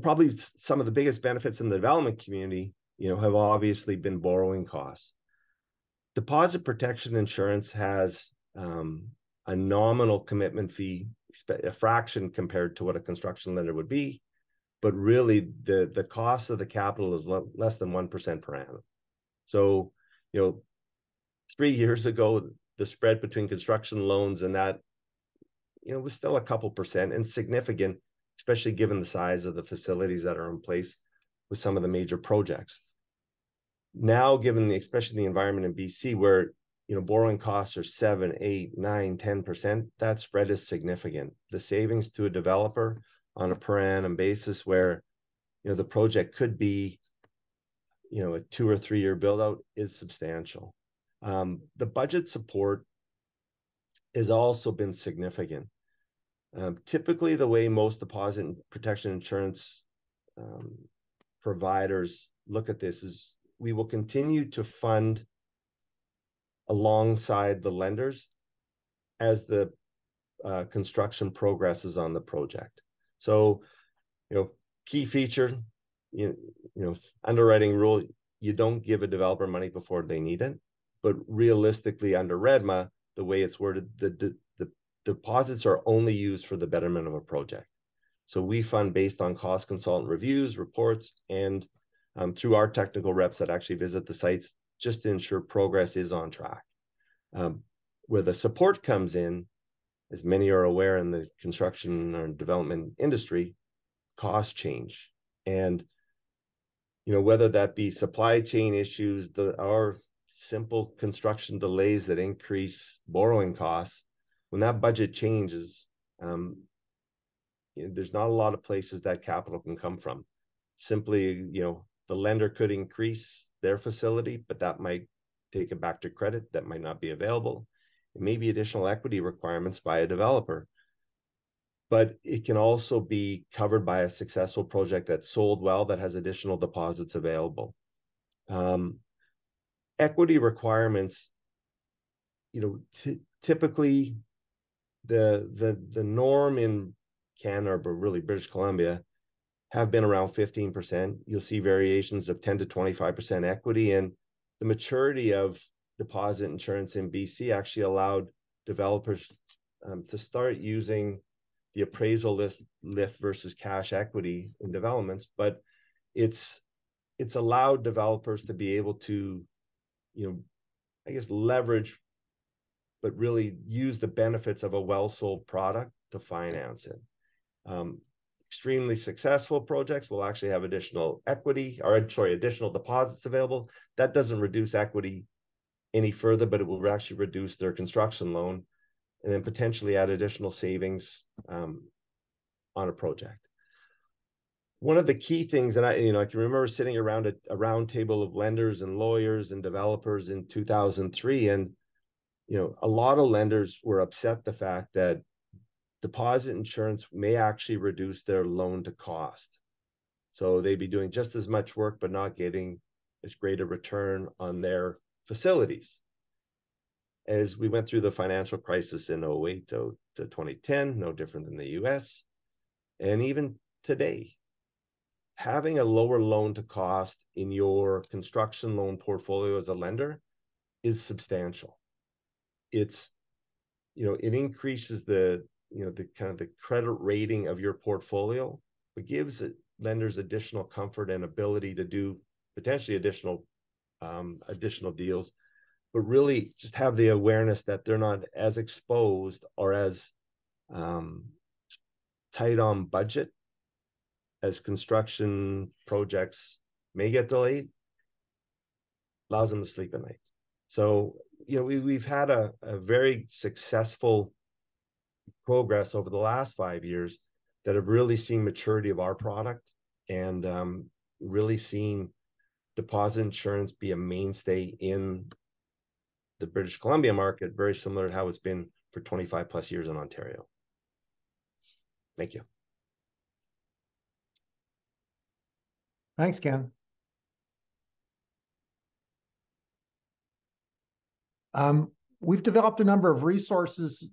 probably some of the biggest benefits in the development community, have obviously been borrowing costs. Deposit protection insurance has a nominal commitment fee, a fraction compared to what a construction lender would be, but really the cost of the capital is less than 1% per annum. So, 3 years ago, the spread between construction loans and that, was still a couple percent, and significant, especially given the size of the facilities that are in place with some of the major projects. Now, given especially the environment in BC, where borrowing costs are 7, 8, 9, 10%, that spread is significant. The savings to a developer on a per annum basis, where the project could be a 2 or 3 year build out, is substantial. The budget support has also been significant. Typically, the way most deposit and protection insurance providers look at this is we will continue to fund alongside the lenders as the construction progresses on the project. So, key feature, underwriting rule, you don't give a developer money before they need it, but realistically under REDMA, the way it's worded, the deposits are only used for the betterment of a project. So we fund based on cost consultant reviews, reports, and through our technical reps that actually visit the sites just to ensure progress is on track. Where the support comes in, as many are aware in the construction or development industry, costs change. And whether that be supply chain issues, our simple construction delays that increase borrowing costs, when that budget changes, there's not a lot of places that capital can come from. Simply, the lender could increase their facility, but that might take it back to credit. That might not be available. It may be additional equity requirements by a developer, but it can also be covered by a successful project that's sold well, that has additional deposits available. Equity requirements, typically the norm in Canada, but really British Columbia, have been around 15%. You'll see variations of 10 to 25% equity, and the maturity of deposit insurance in BC actually allowed developers to start using the appraisal lift versus cash equity in developments, but it's allowed developers to be able to, I guess, leverage, but really use the benefits of a well-sold product to finance it. Extremely successful projects will actually have additional deposits available. That doesn't reduce equity any further, but it will actually reduce their construction loan and then potentially add additional savings on a project. One of the key things, and I can remember sitting around a round table of lenders and lawyers and developers in 2003, and a lot of lenders were upset the fact that deposit insurance may actually reduce their loan to cost. So they'd be doing just as much work, but not getting as great a return on their facilities. As we went through the financial crisis in 2008 to 2010, no different than the US. And even today, having a lower loan to cost in your construction loan portfolio as a lender is substantial. It increases the kind of the credit rating of your portfolio, but gives lenders additional comfort and ability to do potentially additional deals, but really just have the awareness that they're not as exposed or as tight on budget as construction projects may get delayed, allows them to sleep at night. So, we've had a very successful progress over the last 5 years that have really seen maturity of our product and really seen deposit insurance be a mainstay in the British Columbia market, very similar to how it's been for 25 plus years in Ontario. Thank you. Thanks, Ken. We've developed a number of resources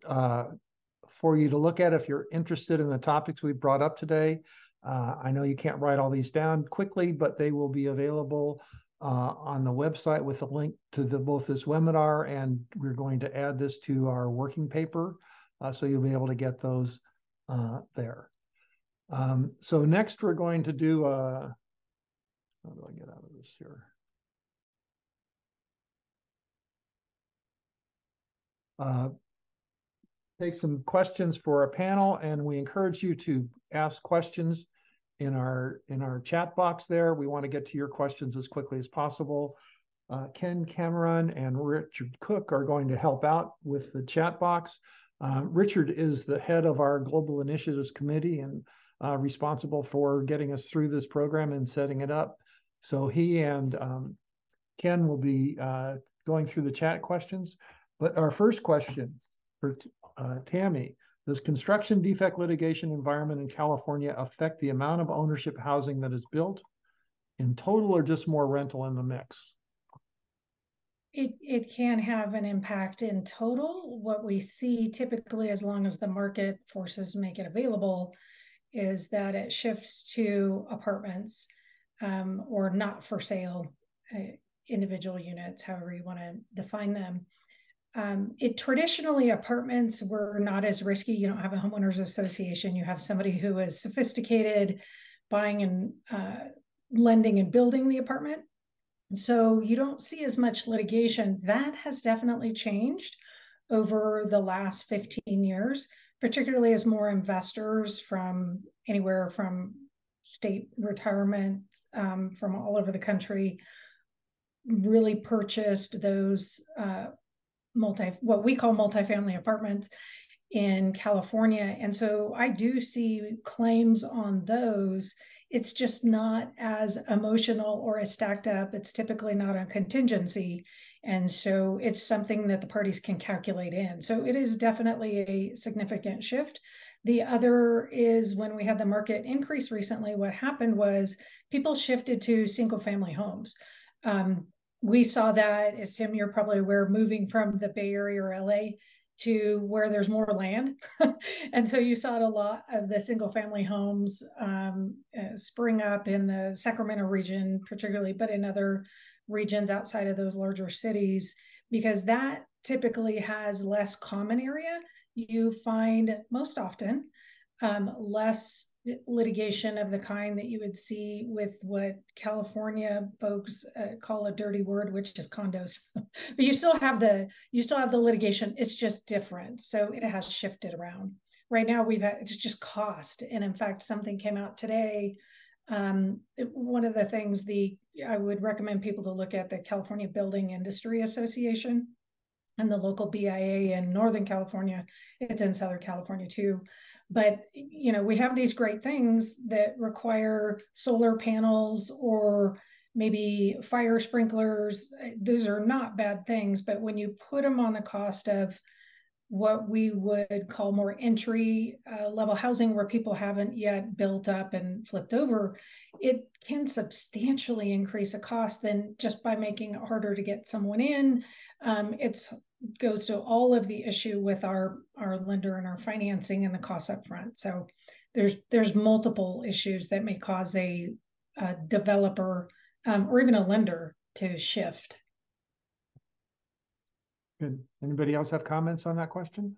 for you to look at if you're interested in the topics we brought up today. I know you can't write all these down quickly, but they will be available on the website with a link to both this webinar, and we're going to add this to our working paper, so you'll be able to get those there. So next we're going to do, how do I get out of this here? Take some questions for a panel, and we encourage you to ask questions in our chat box there. We want to get to your questions as quickly as possible. Ken Cameron and Richard Cook are going to help out with the chat box. Richard is the head of our Global Initiatives Committee and responsible for getting us through this program and setting it up. So he and Ken will be going through the chat questions. But our first question for Tammy: does construction defect litigation environment in California affect the amount of ownership housing that is built in total, or just more rental in the mix? It can have an impact in total. What we see typically, as long as the market forces make it available, is that it shifts to apartments or not for sale individual units, however you want to define them. Traditionally, apartments were not as risky. You don't have a homeowners association. You have somebody who is sophisticated, buying and lending and building the apartment. So you don't see as much litigation. That has definitely changed over the last 15 years, particularly as more investors from anywhere from state retirement from all over the country really purchased those what we call multifamily apartments in California. And so I do see claims on those. It's just not as emotional or as stacked up. It's typically not a contingency. And so it's something that the parties can calculate in. So it is definitely a significant shift. The other is when we had the market increase recently, what happened was people shifted to single family homes. We saw that, as Tim, you're probably aware, moving from the Bay Area or LA to where there's more land. And so you saw a lot of the single family homes spring up in the Sacramento region, particularly, but in other regions outside of those larger cities, because that typically has less common area. You find most often less litigation of the kind that you would see with what California folks call a dirty word, which is condos. But you still have the litigation. It's just different. So it has shifted around. Right now it's just cost. And in fact, something came out today. One of the things I would recommend people to look at the California Building Industry Association and the local BIA in Northern California. It's in Southern California too. But, we have these great things that require solar panels or maybe fire sprinklers. Those are not bad things, but when you put them on the cost of what we would call more entry level housing where people haven't yet built up and flipped over, it can substantially increase the cost than just by making it harder to get someone in. It's goes to all of the issue with our lender and our financing and the costs up front. So there's multiple issues that may cause a developer or even a lender to shift. Good. Anybody else have comments on that question?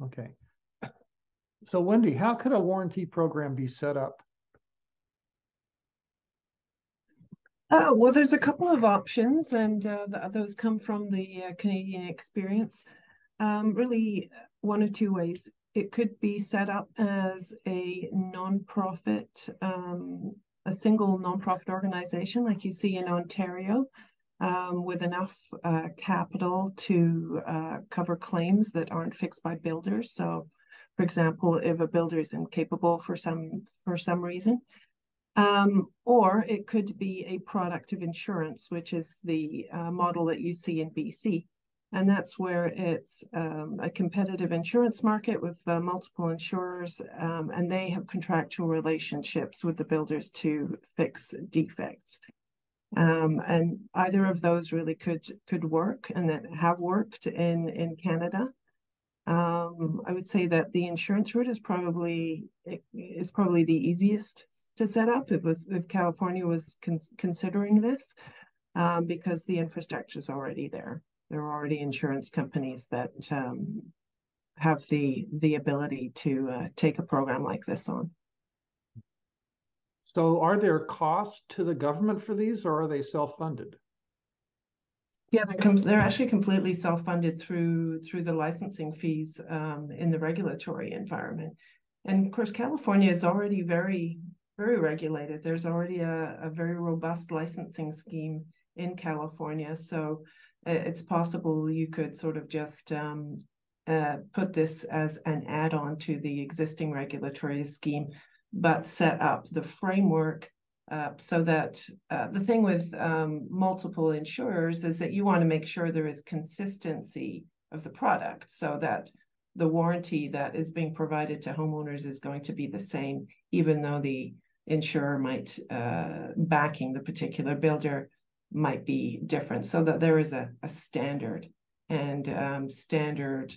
Okay. So Wendy, how could a warranty program be set up? Well, there's a couple of options, and those come from the Canadian experience. Really, one of two ways. It could be set up as a nonprofit, a single nonprofit organization like you see in Ontario, with enough capital to cover claims that aren't fixed by builders. So, for example, if a builder is incapable for some reason. Or it could be a product of insurance, which is the model that you see in BC. And that's where it's a competitive insurance market with multiple insurers, and they have contractual relationships with the builders to fix defects. And either of those really could work and that have worked in Canada. I would say that the insurance route is probably the easiest to set up if California was considering this, because the infrastructure is already there. There are already insurance companies that have the ability to take a program like this on. So are there costs to the government for these, or are they self-funded? Yeah, they're actually completely self-funded through the licensing fees in the regulatory environment. And of course, California is already very, very regulated. There's already a very robust licensing scheme in California. So it's possible you could sort of just put this as an add-on to the existing regulatory scheme, but set up the framework so that the thing with multiple insurers is that you want to make sure there is consistency of the product so that the warranty that is being provided to homeowners is going to be the same, even though the insurer might backing the particular builder might be different, so that there is a standard and standard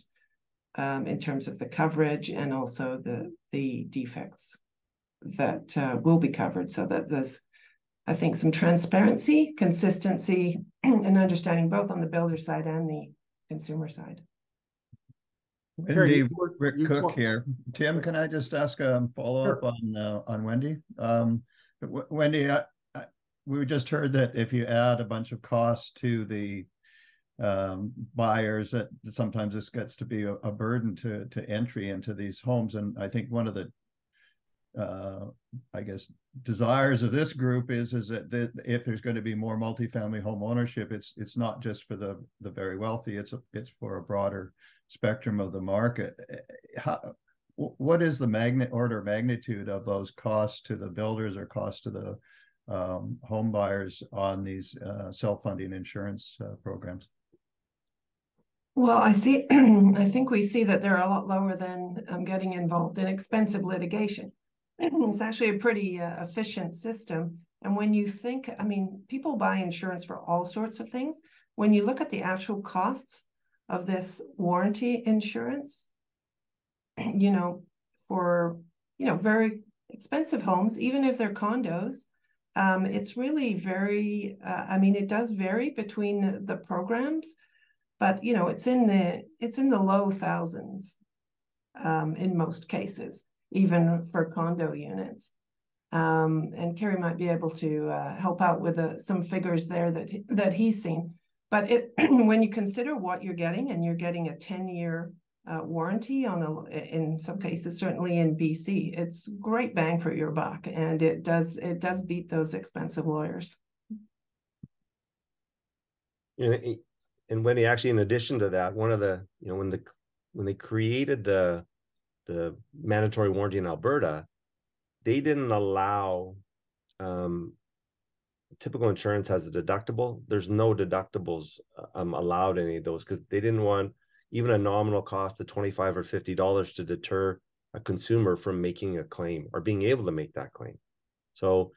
in terms of the coverage and also the defects that will be covered, so that there's I think some transparency, consistency, and understanding both on the builder side and the consumer side. Wendy, Rick Cook here. Tim, can I just ask a follow-up on Wendy? Wendy, we just heard that if you add a bunch of costs to the buyers, that sometimes this gets to be a burden to entry into these homes. And I think one of the I guess desires of this group is that if there's going to be more multifamily home ownership, it's not just for the very wealthy, it's for a broader spectrum of the market. What is the order of magnitude of those costs to the builders or costs to the home buyers on these self-funding insurance programs? Well, I think we see that they're a lot lower than getting involved in expensive litigation. It's actually a pretty efficient system. And when you think, I mean, people buy insurance for all sorts of things. When you look at the actual costs of this warranty insurance, for, very expensive homes, even if they're condos, it's really very, it does vary between the programs, but, it's in the low thousands in most cases, even for condo units. And Kerry might be able to help out with some figures there that he's seen. But when you consider what you're getting, and you're getting a 10-year warranty in some cases, certainly in BC, it's great bang for your buck, and it does beat those expensive lawyers. And Wendy, actually, in addition to that, one of the when they created the mandatory warranty in Alberta, they didn't allow typical insurance has a deductible. There's no deductibles allowed in any of those, because they didn't want even a nominal cost of $25 or $50 to deter a consumer from making a claim or being able to make that claim. So,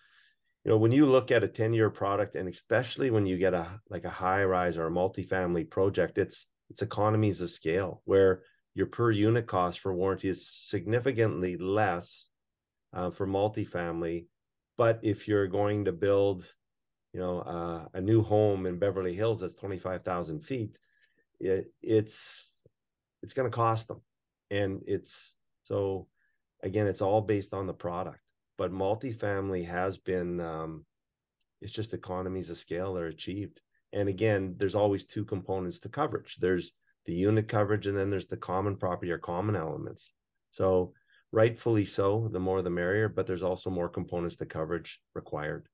when you look at a 10-year product, and especially when you get a high rise or a multifamily project, it's economies of scale where your per unit cost for warranty is significantly less for multifamily. But if you're going to build, a new home in Beverly Hills that's 25,000 feet, it's going to cost them. And so again, it's all based on the product. But multifamily has been, it's just economies of scale are achieved. And again, there's always two components to coverage. There's the unit coverage, and then there's the common property or common elements. So rightfully so, the more the merrier, but there's also more components to coverage required.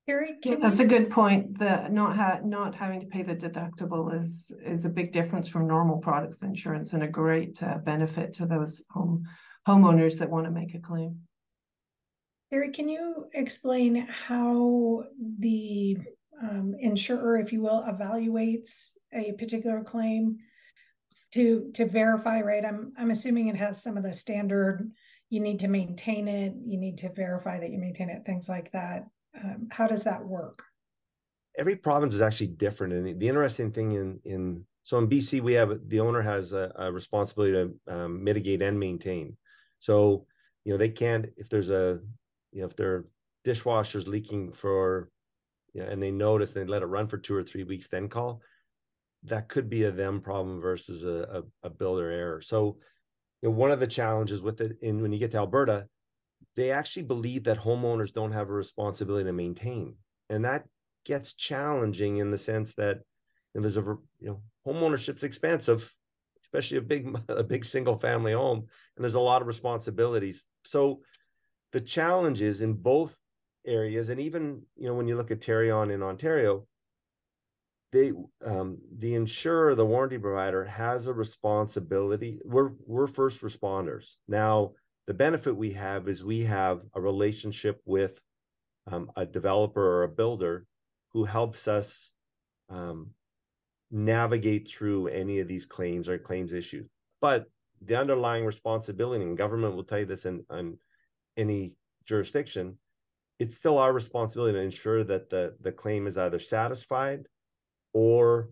Kerry, that's a good point. The not having to pay the deductible is a big difference from normal products insurance, and a great benefit to those homeowners that want to make a claim. Kerry, can you explain how the insurer, if you will, evaluates a particular claim to verify, right? I'm assuming it has some of the standard, you need to maintain it, you need to verify that you maintain it, things like that. How does that work? Every province is actually different. And the interesting thing in BC, we have the owner has a responsibility to mitigate and maintain. So, they can't, if there's if their dishwasher's leaking and they notice, they let it run for 2 or 3 weeks, then call. That could be a them problem versus a builder error. So, one of the challenges with it, when you get to Alberta, they actually believe that homeowners don't have a responsibility to maintain. And that gets challenging in the sense that there's home ownership's expensive, especially a big single family home, and there's a lot of responsibilities. So the challenge is in both areas, and even when you look at Tarion in Ontario, the insurer, the warranty provider, has a responsibility. We're first responders. Now, the benefit we have is we have a relationship with a developer or a builder who helps us navigate through any of these claims or claims issues. But the underlying responsibility, and government will tell you this in any jurisdiction, it's still our responsibility to ensure that the claim is either satisfied or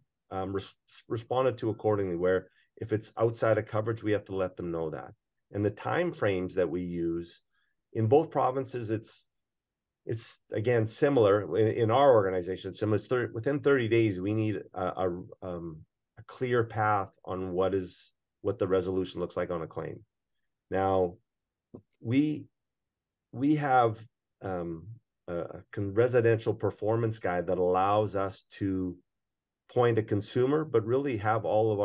responded to accordingly, where if it's outside of coverage, we have to let them know that. And the time frames that we use in both provinces, it's again similar in our organization. Similar, it's within 30 days, we need a clear path on what the resolution looks like on a claim. Now, we have a residential performance guide that allows us to point a consumer, but really have all of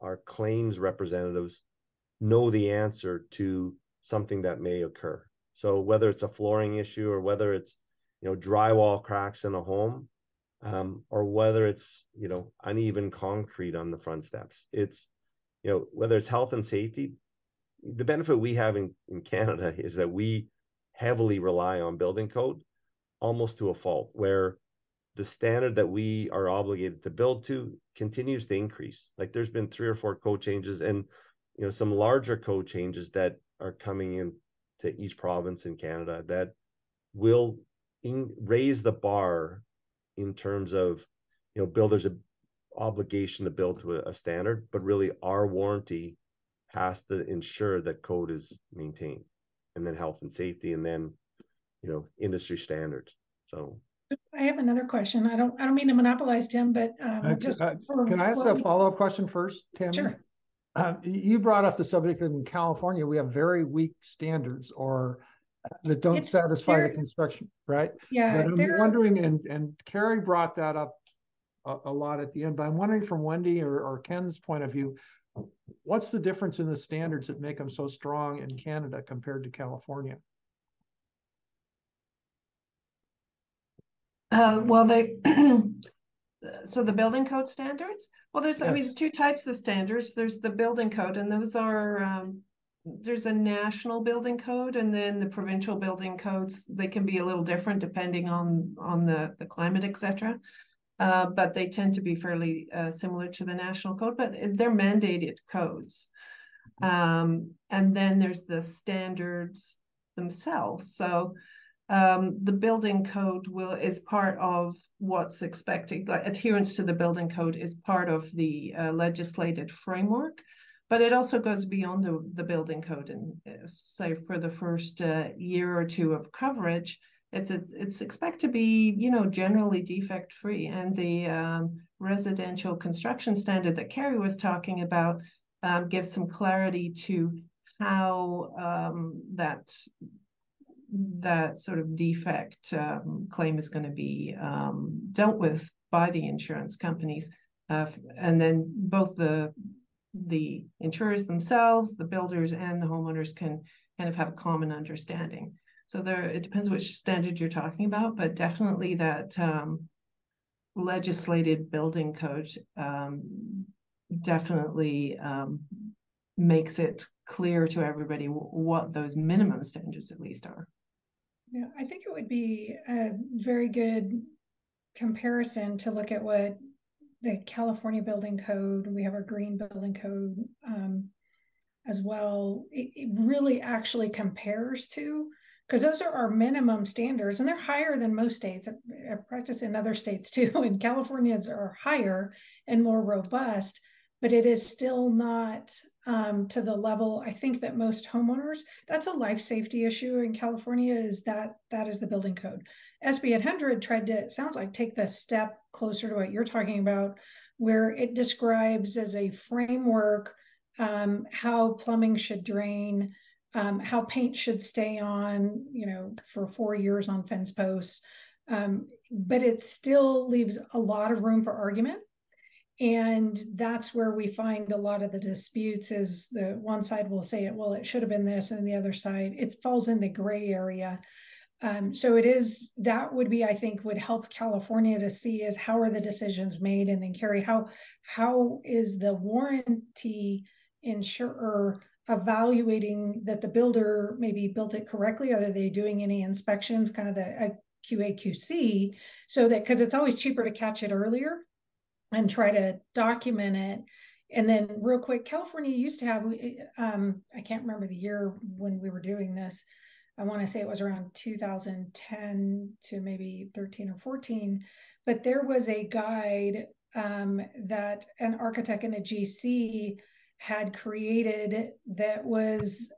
our claims representatives know the answer to something that may occur. So whether it's a flooring issue, or whether it's, drywall cracks in a home, or whether it's, uneven concrete on the front steps, it's, whether it's health and safety, the benefit we have in Canada is that we heavily rely on building code, almost to a fault, where the standard that we are obligated to build to continues to increase. Like there's been 3 or 4 code changes, and some larger code changes that are coming in to each province in Canada that will raise the bar in terms of, builders' obligation to build to a standard, but really our warranty has to ensure that code is maintained, and then health and safety, and then, industry standards. So I have another question. I don't mean to monopolize, Tim, but can I ask a follow-up question first, Tammy? Sure. You brought up the subject that in California we have very weak standards, or that don't satisfy the construction, right? Yeah. But I'm wondering, and Carrie brought that up a lot at the end, but I'm wondering from Wendy or Ken's point of view, what's the difference in the standards that make them so strong in Canada compared to California? Well, so the building code standards, well, there's, I mean, there's 2 types of standards. There's the building code, and those are, there's a national building code, and then the provincial building codes. They can be a little different depending on the climate, etc. But they tend to be fairly similar to the national code, but they're mandated codes. And then there's the standards themselves. So the building code is part of what's expected. Like adherence to the building code is part of the legislated framework, but it also goes beyond the building code. And say for the first year or 2 of coverage, it's expected to be, generally defect free. And the residential construction standard that Carrie was talking about gives some clarity to how that sort of defect claim is going to be dealt with by the insurance companies, and then both the insurers themselves, the builders, and the homeowners can kind of have a common understanding. So it depends which standard you're talking about, but definitely that legislated building code definitely makes it clear to everybody what those minimum standards at least are. Yeah, I think it would be a very good comparison to look at what the California building code, we have our green building code as well. It really actually compares to, because those are our minimum standards, and they're higher than most states. I practice in other states too, and California's are higher and more robust, but it is still not to the level, I think, that most homeowners, that's a life safety issue in California, is that is the building code. SB 800 tried to, it sounds like, take the step closer to what you're talking about, where it describes as a framework how plumbing should drain, how paint should stay on, for 4 years on fence posts. But it still leaves a lot of room for argument. And that's where we find a lot of the disputes, is the one side will say, it should have been this, and the other side, it falls in the gray area. So that would be, I think, would help California to see is how are the decisions made, and then Carrie, how is the warranty insurer evaluating that the builder maybe built it correctly? Are they doing any inspections, kind of the QA/QC, so that, because it's always cheaper to catch it earlier and try to document it. And then real quick, California used to have, I can't remember the year when we were doing this. I want to say it was around 2010 to maybe 13 or 14, but there was a guide that an architect and a GC had created that was,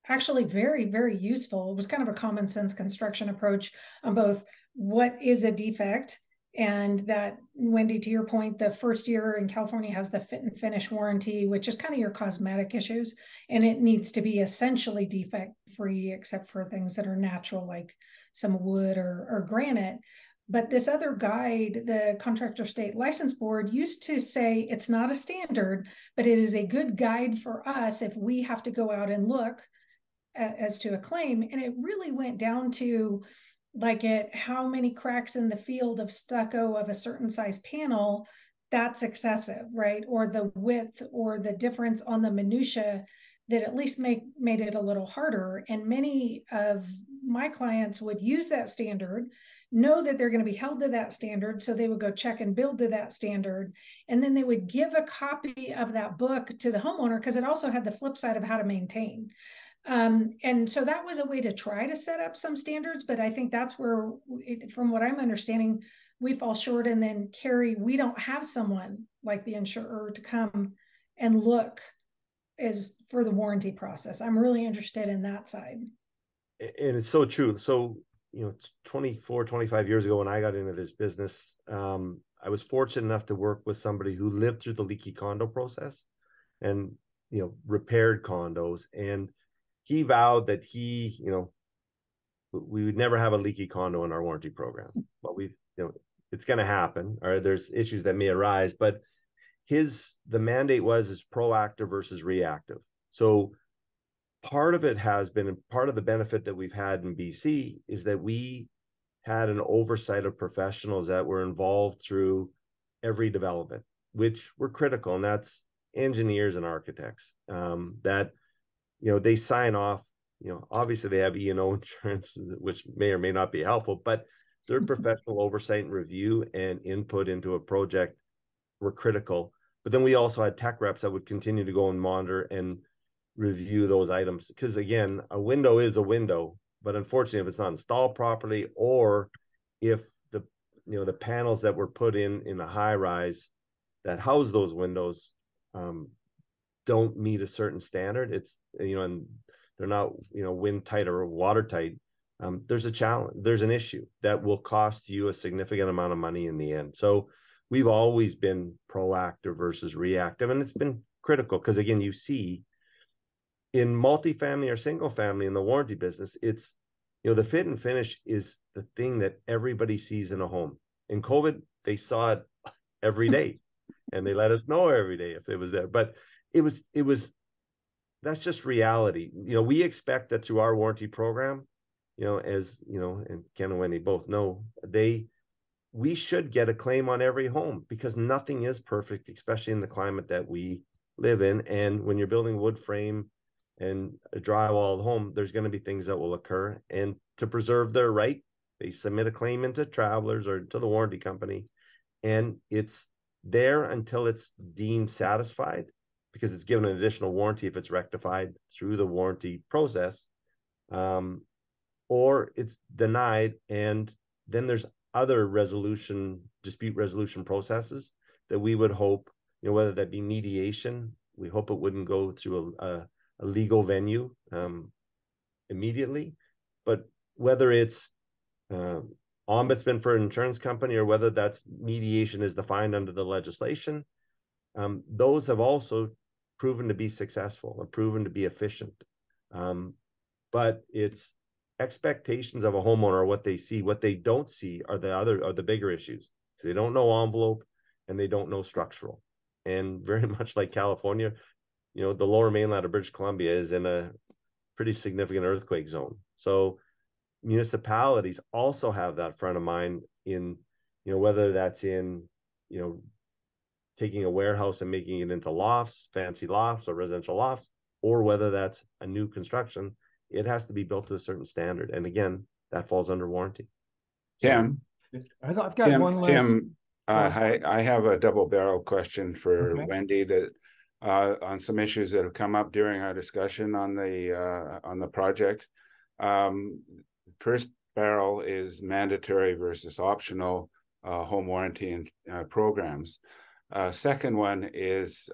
actually very, very useful. It was kind of a common sense construction approach on both what is a defect, and that, Wendy, to your point, the first year in California has the fit and finish warranty, which is kind of your cosmetic issues, and it needs to be essentially defect free, except for things that are natural, like some wood or granite. But this other guide, the Contractor State License Board, used to say it's not a standard, but it is a good guide for us if we have to go out and look as to a claim. And it really went down to like at how many cracks in the field of stucco of a certain size panel, that's excessive, right? Or the width or the difference on the minutia that at least made it a little harder. And many of my clients would use that standard, know that they're going to be held to that standard, so they would go check and build to that standard, and then they would give a copy of that book to the homeowner, because it also had the flip side of how to maintain. And so that was a way to try to set up some standards, but I think that's where, from what I'm understanding, we fall short. And then, Carrie, we don't have someone like the insurer to come and look as for the warranty process. I'm really interested in that side. And it's so true. So, 24, 25 years ago when I got into this business, I was fortunate enough to work with somebody who lived through the leaky condo process and, repaired condos. And he vowed that we would never have a leaky condo in our warranty program. But it's going to happen, or there's issues that may arise. But the mandate is proactive versus reactive. So part of it has been, part of the benefit that we've had in BC is that we had an oversight of professionals that were involved through every development, which were critical, and that's engineers and architects that they sign off. Obviously they have E&O insurance, which may or may not be helpful, but their professional oversight and review and input into a project were critical. But then we also had tech reps that would continue to go and monitor and review those items, because again, a window is a window, but unfortunately, if it's not installed properly, or if the panels that were put in a high rise that house those windows don't meet a certain standard, and they're not wind tight or water tight, there's a challenge, there's an issue that will cost you a significant amount of money in the end. So we've always been proactive versus reactive, and it's been critical, because again, you see in multifamily or single family in the warranty business, it's the fit and finish is the thing that everybody sees in a home. In COVID, they saw it every day, and they let us know every day if it was there. But it was that's just reality. We expect that through our warranty program, as and Ken and Wendy both know, we should get a claim on every home, because nothing is perfect, especially in the climate that we live in. And when you're building wood frame and a drywall home, there's going to be things that will occur. And to preserve their right, they submit a claim into Travelers or to the warranty company, and it's there until it's deemed satisfied, because it's given an additional warranty if it's rectified through the warranty process, or it's denied. And then there's other dispute resolution processes that we would hope, whether that be mediation, we hope it wouldn't go through a legal venue immediately, but whether it's ombudsman for an insurance company, or whether that's mediation is defined under the legislation, those have also proven to be successful and proven to be efficient. But it's expectations of a homeowner, what they see. What they don't see are the bigger issues. So they don't know envelope, and they don't know structural. And very much like California, the lower mainland of British Columbia is in a pretty significant earthquake zone. So municipalities also have that front of mind in, whether that's in, taking a warehouse and making it into lofts, fancy lofts or residential lofts, or whether that's a new construction, it has to be built to a certain standard. And again, that falls under warranty. Tim, I've got one last. I have a double barrel question for Okay. Wendy that on some issues that have come up during our discussion on the project. First barrel is mandatory versus optional home warranty and programs. Second one is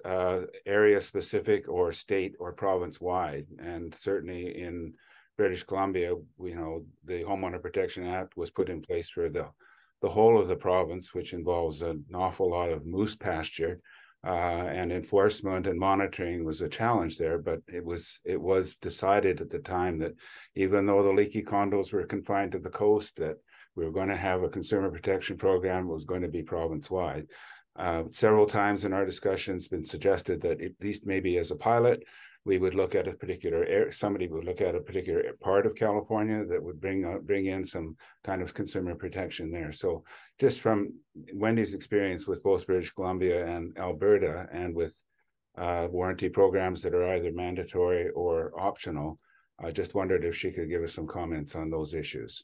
area specific or state or province wide. And certainly in British Columbia, the Homeowner Protection Act was put in place for the whole of the province, which involves an awful lot of moose pasture, and enforcement and monitoring was a challenge there. But it was decided at the time that even though the leaky condos were confined to the coast, that we were going to have a consumer protection program. It was going to be province wide. Several times in our discussions, been suggested that at least maybe as a pilot, we would look at a particular somebody would look at a particular part of California that would bring in some kind of consumer protection there. So just from Wendy's experience with both British Columbia and Alberta, and with warranty programs that are either mandatory or optional, I just wondered if she could give us some comments on those issues.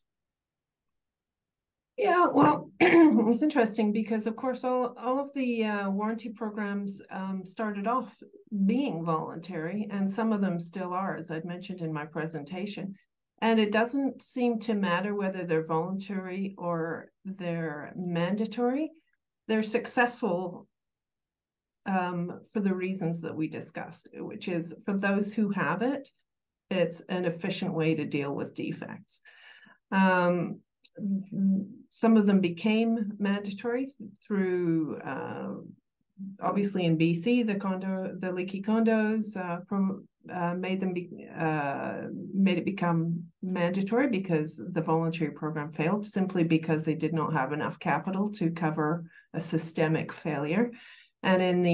Yeah, well, it's interesting because, of course, all of the warranty programs started off being voluntary, and some of them still are, as I'd mentioned in my presentation. And it doesn't seem to matter whether they're voluntary or they're mandatory. They're successful for the reasons that we discussed, which is for those who have it, it's an efficient way to deal with defects. Some of them became mandatory through, obviously in BC, the leaky condos made it become mandatory because the voluntary program failed, simply because they did not have enough capital to cover a systemic failure. And and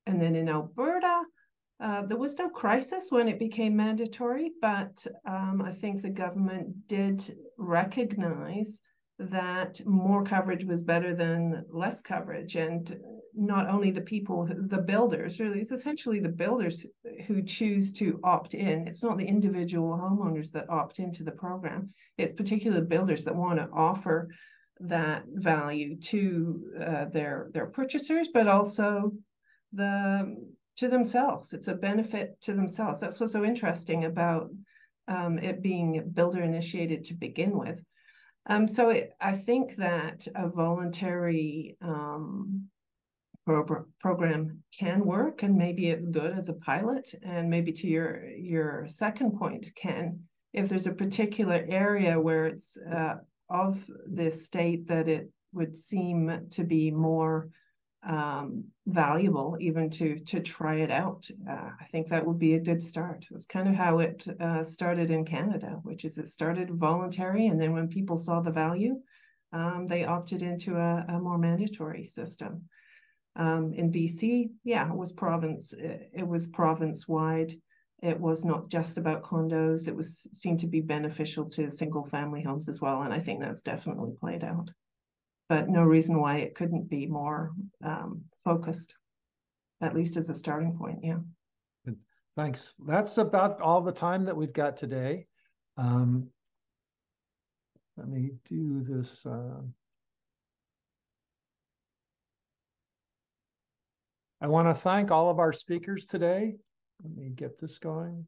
then in Alberta, there was no crisis when it became mandatory, but I think the government did recognize that more coverage was better than less coverage. And not only the people, the builders, really, it's essentially the builders who choose to opt in. It's not the individual homeowners that opt into the program. It's particular builders that want to offer that value to their purchasers, but also to themselves. It's a benefit to themselves. That's what's so interesting about it being builder initiated to begin with. I think that a voluntary program can work, and maybe it's good as a pilot. And maybe to your second point, Ken, if there's a particular area where it's of this state that it would seem to be more valuable even to try it out, I think that would be a good start. That's kind of how it started in Canada, which is it started voluntary, and then when people saw the value, they opted into a more mandatory system. In BC, yeah, it was province wide. It was not just about condos. It seemed to be beneficial to single family homes as well, and I think that's definitely played out. But no reason why it couldn't be more focused, at least as a starting point. Yeah. Thanks. That's about all the time that we've got today. Let me do this. I want to thank all of our speakers today. Let me get this going.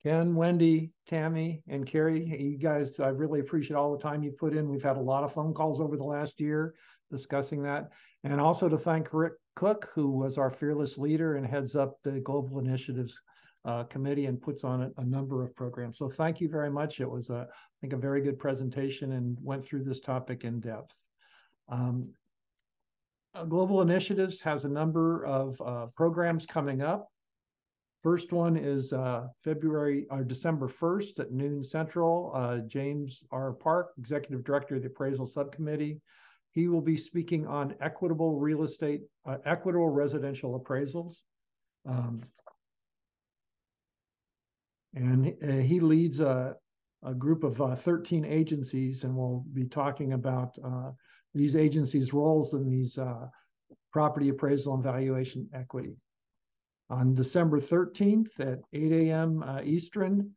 Ken, Wendy, Tammy, and Carrie, you guys, I really appreciate all the time you put in. We've had a lot of phone calls over the last year discussing that. And also to thank Rick Cook, who was our fearless leader and heads up the Global Initiatives Committee and puts on a number of programs. So thank you very much. It was, I think, a very good presentation and went through this topic in depth. Global Initiatives has a number of programs coming up. First one is December 1st at noon Central. James R. Park, Executive Director of the Appraisal Subcommittee. He will be speaking on equitable real estate, equitable residential appraisals. And he leads a group of 13 agencies, and we'll be talking about these agencies' roles in these property appraisal and valuation equity. On December 13th at 8 a.m. Eastern,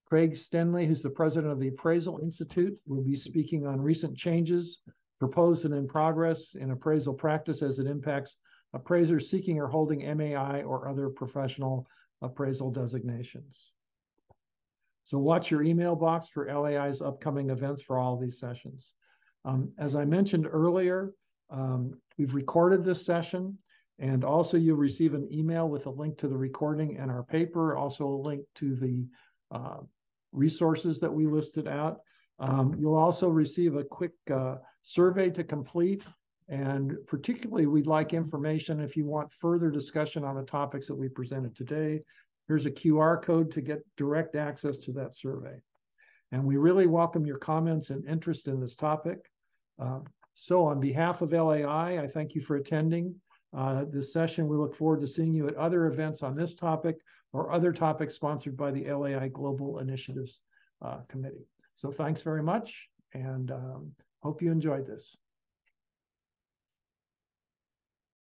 Craig Stenley, who's the president of the Appraisal Institute, will be speaking on recent changes proposed and in progress in appraisal practice as it impacts appraisers seeking or holding MAI or other professional appraisal designations. So watch your email box for LAI's upcoming events for all of these sessions. As I mentioned earlier, we've recorded this session, and also you'll receive an email with a link to the recording and our paper, also a link to the resources that we listed out. You'll also receive a quick survey to complete, and particularly we'd like information if you want further discussion on the topics that we presented today. Here's a QR code to get direct access to that survey. And we really welcome your comments and interest in this topic. So on behalf of LAI, I thank you for attending this session. We look forward to seeing you at other events on this topic or other topics sponsored by the LAI Global Initiatives Committee. So thanks very much, and hope you enjoyed this.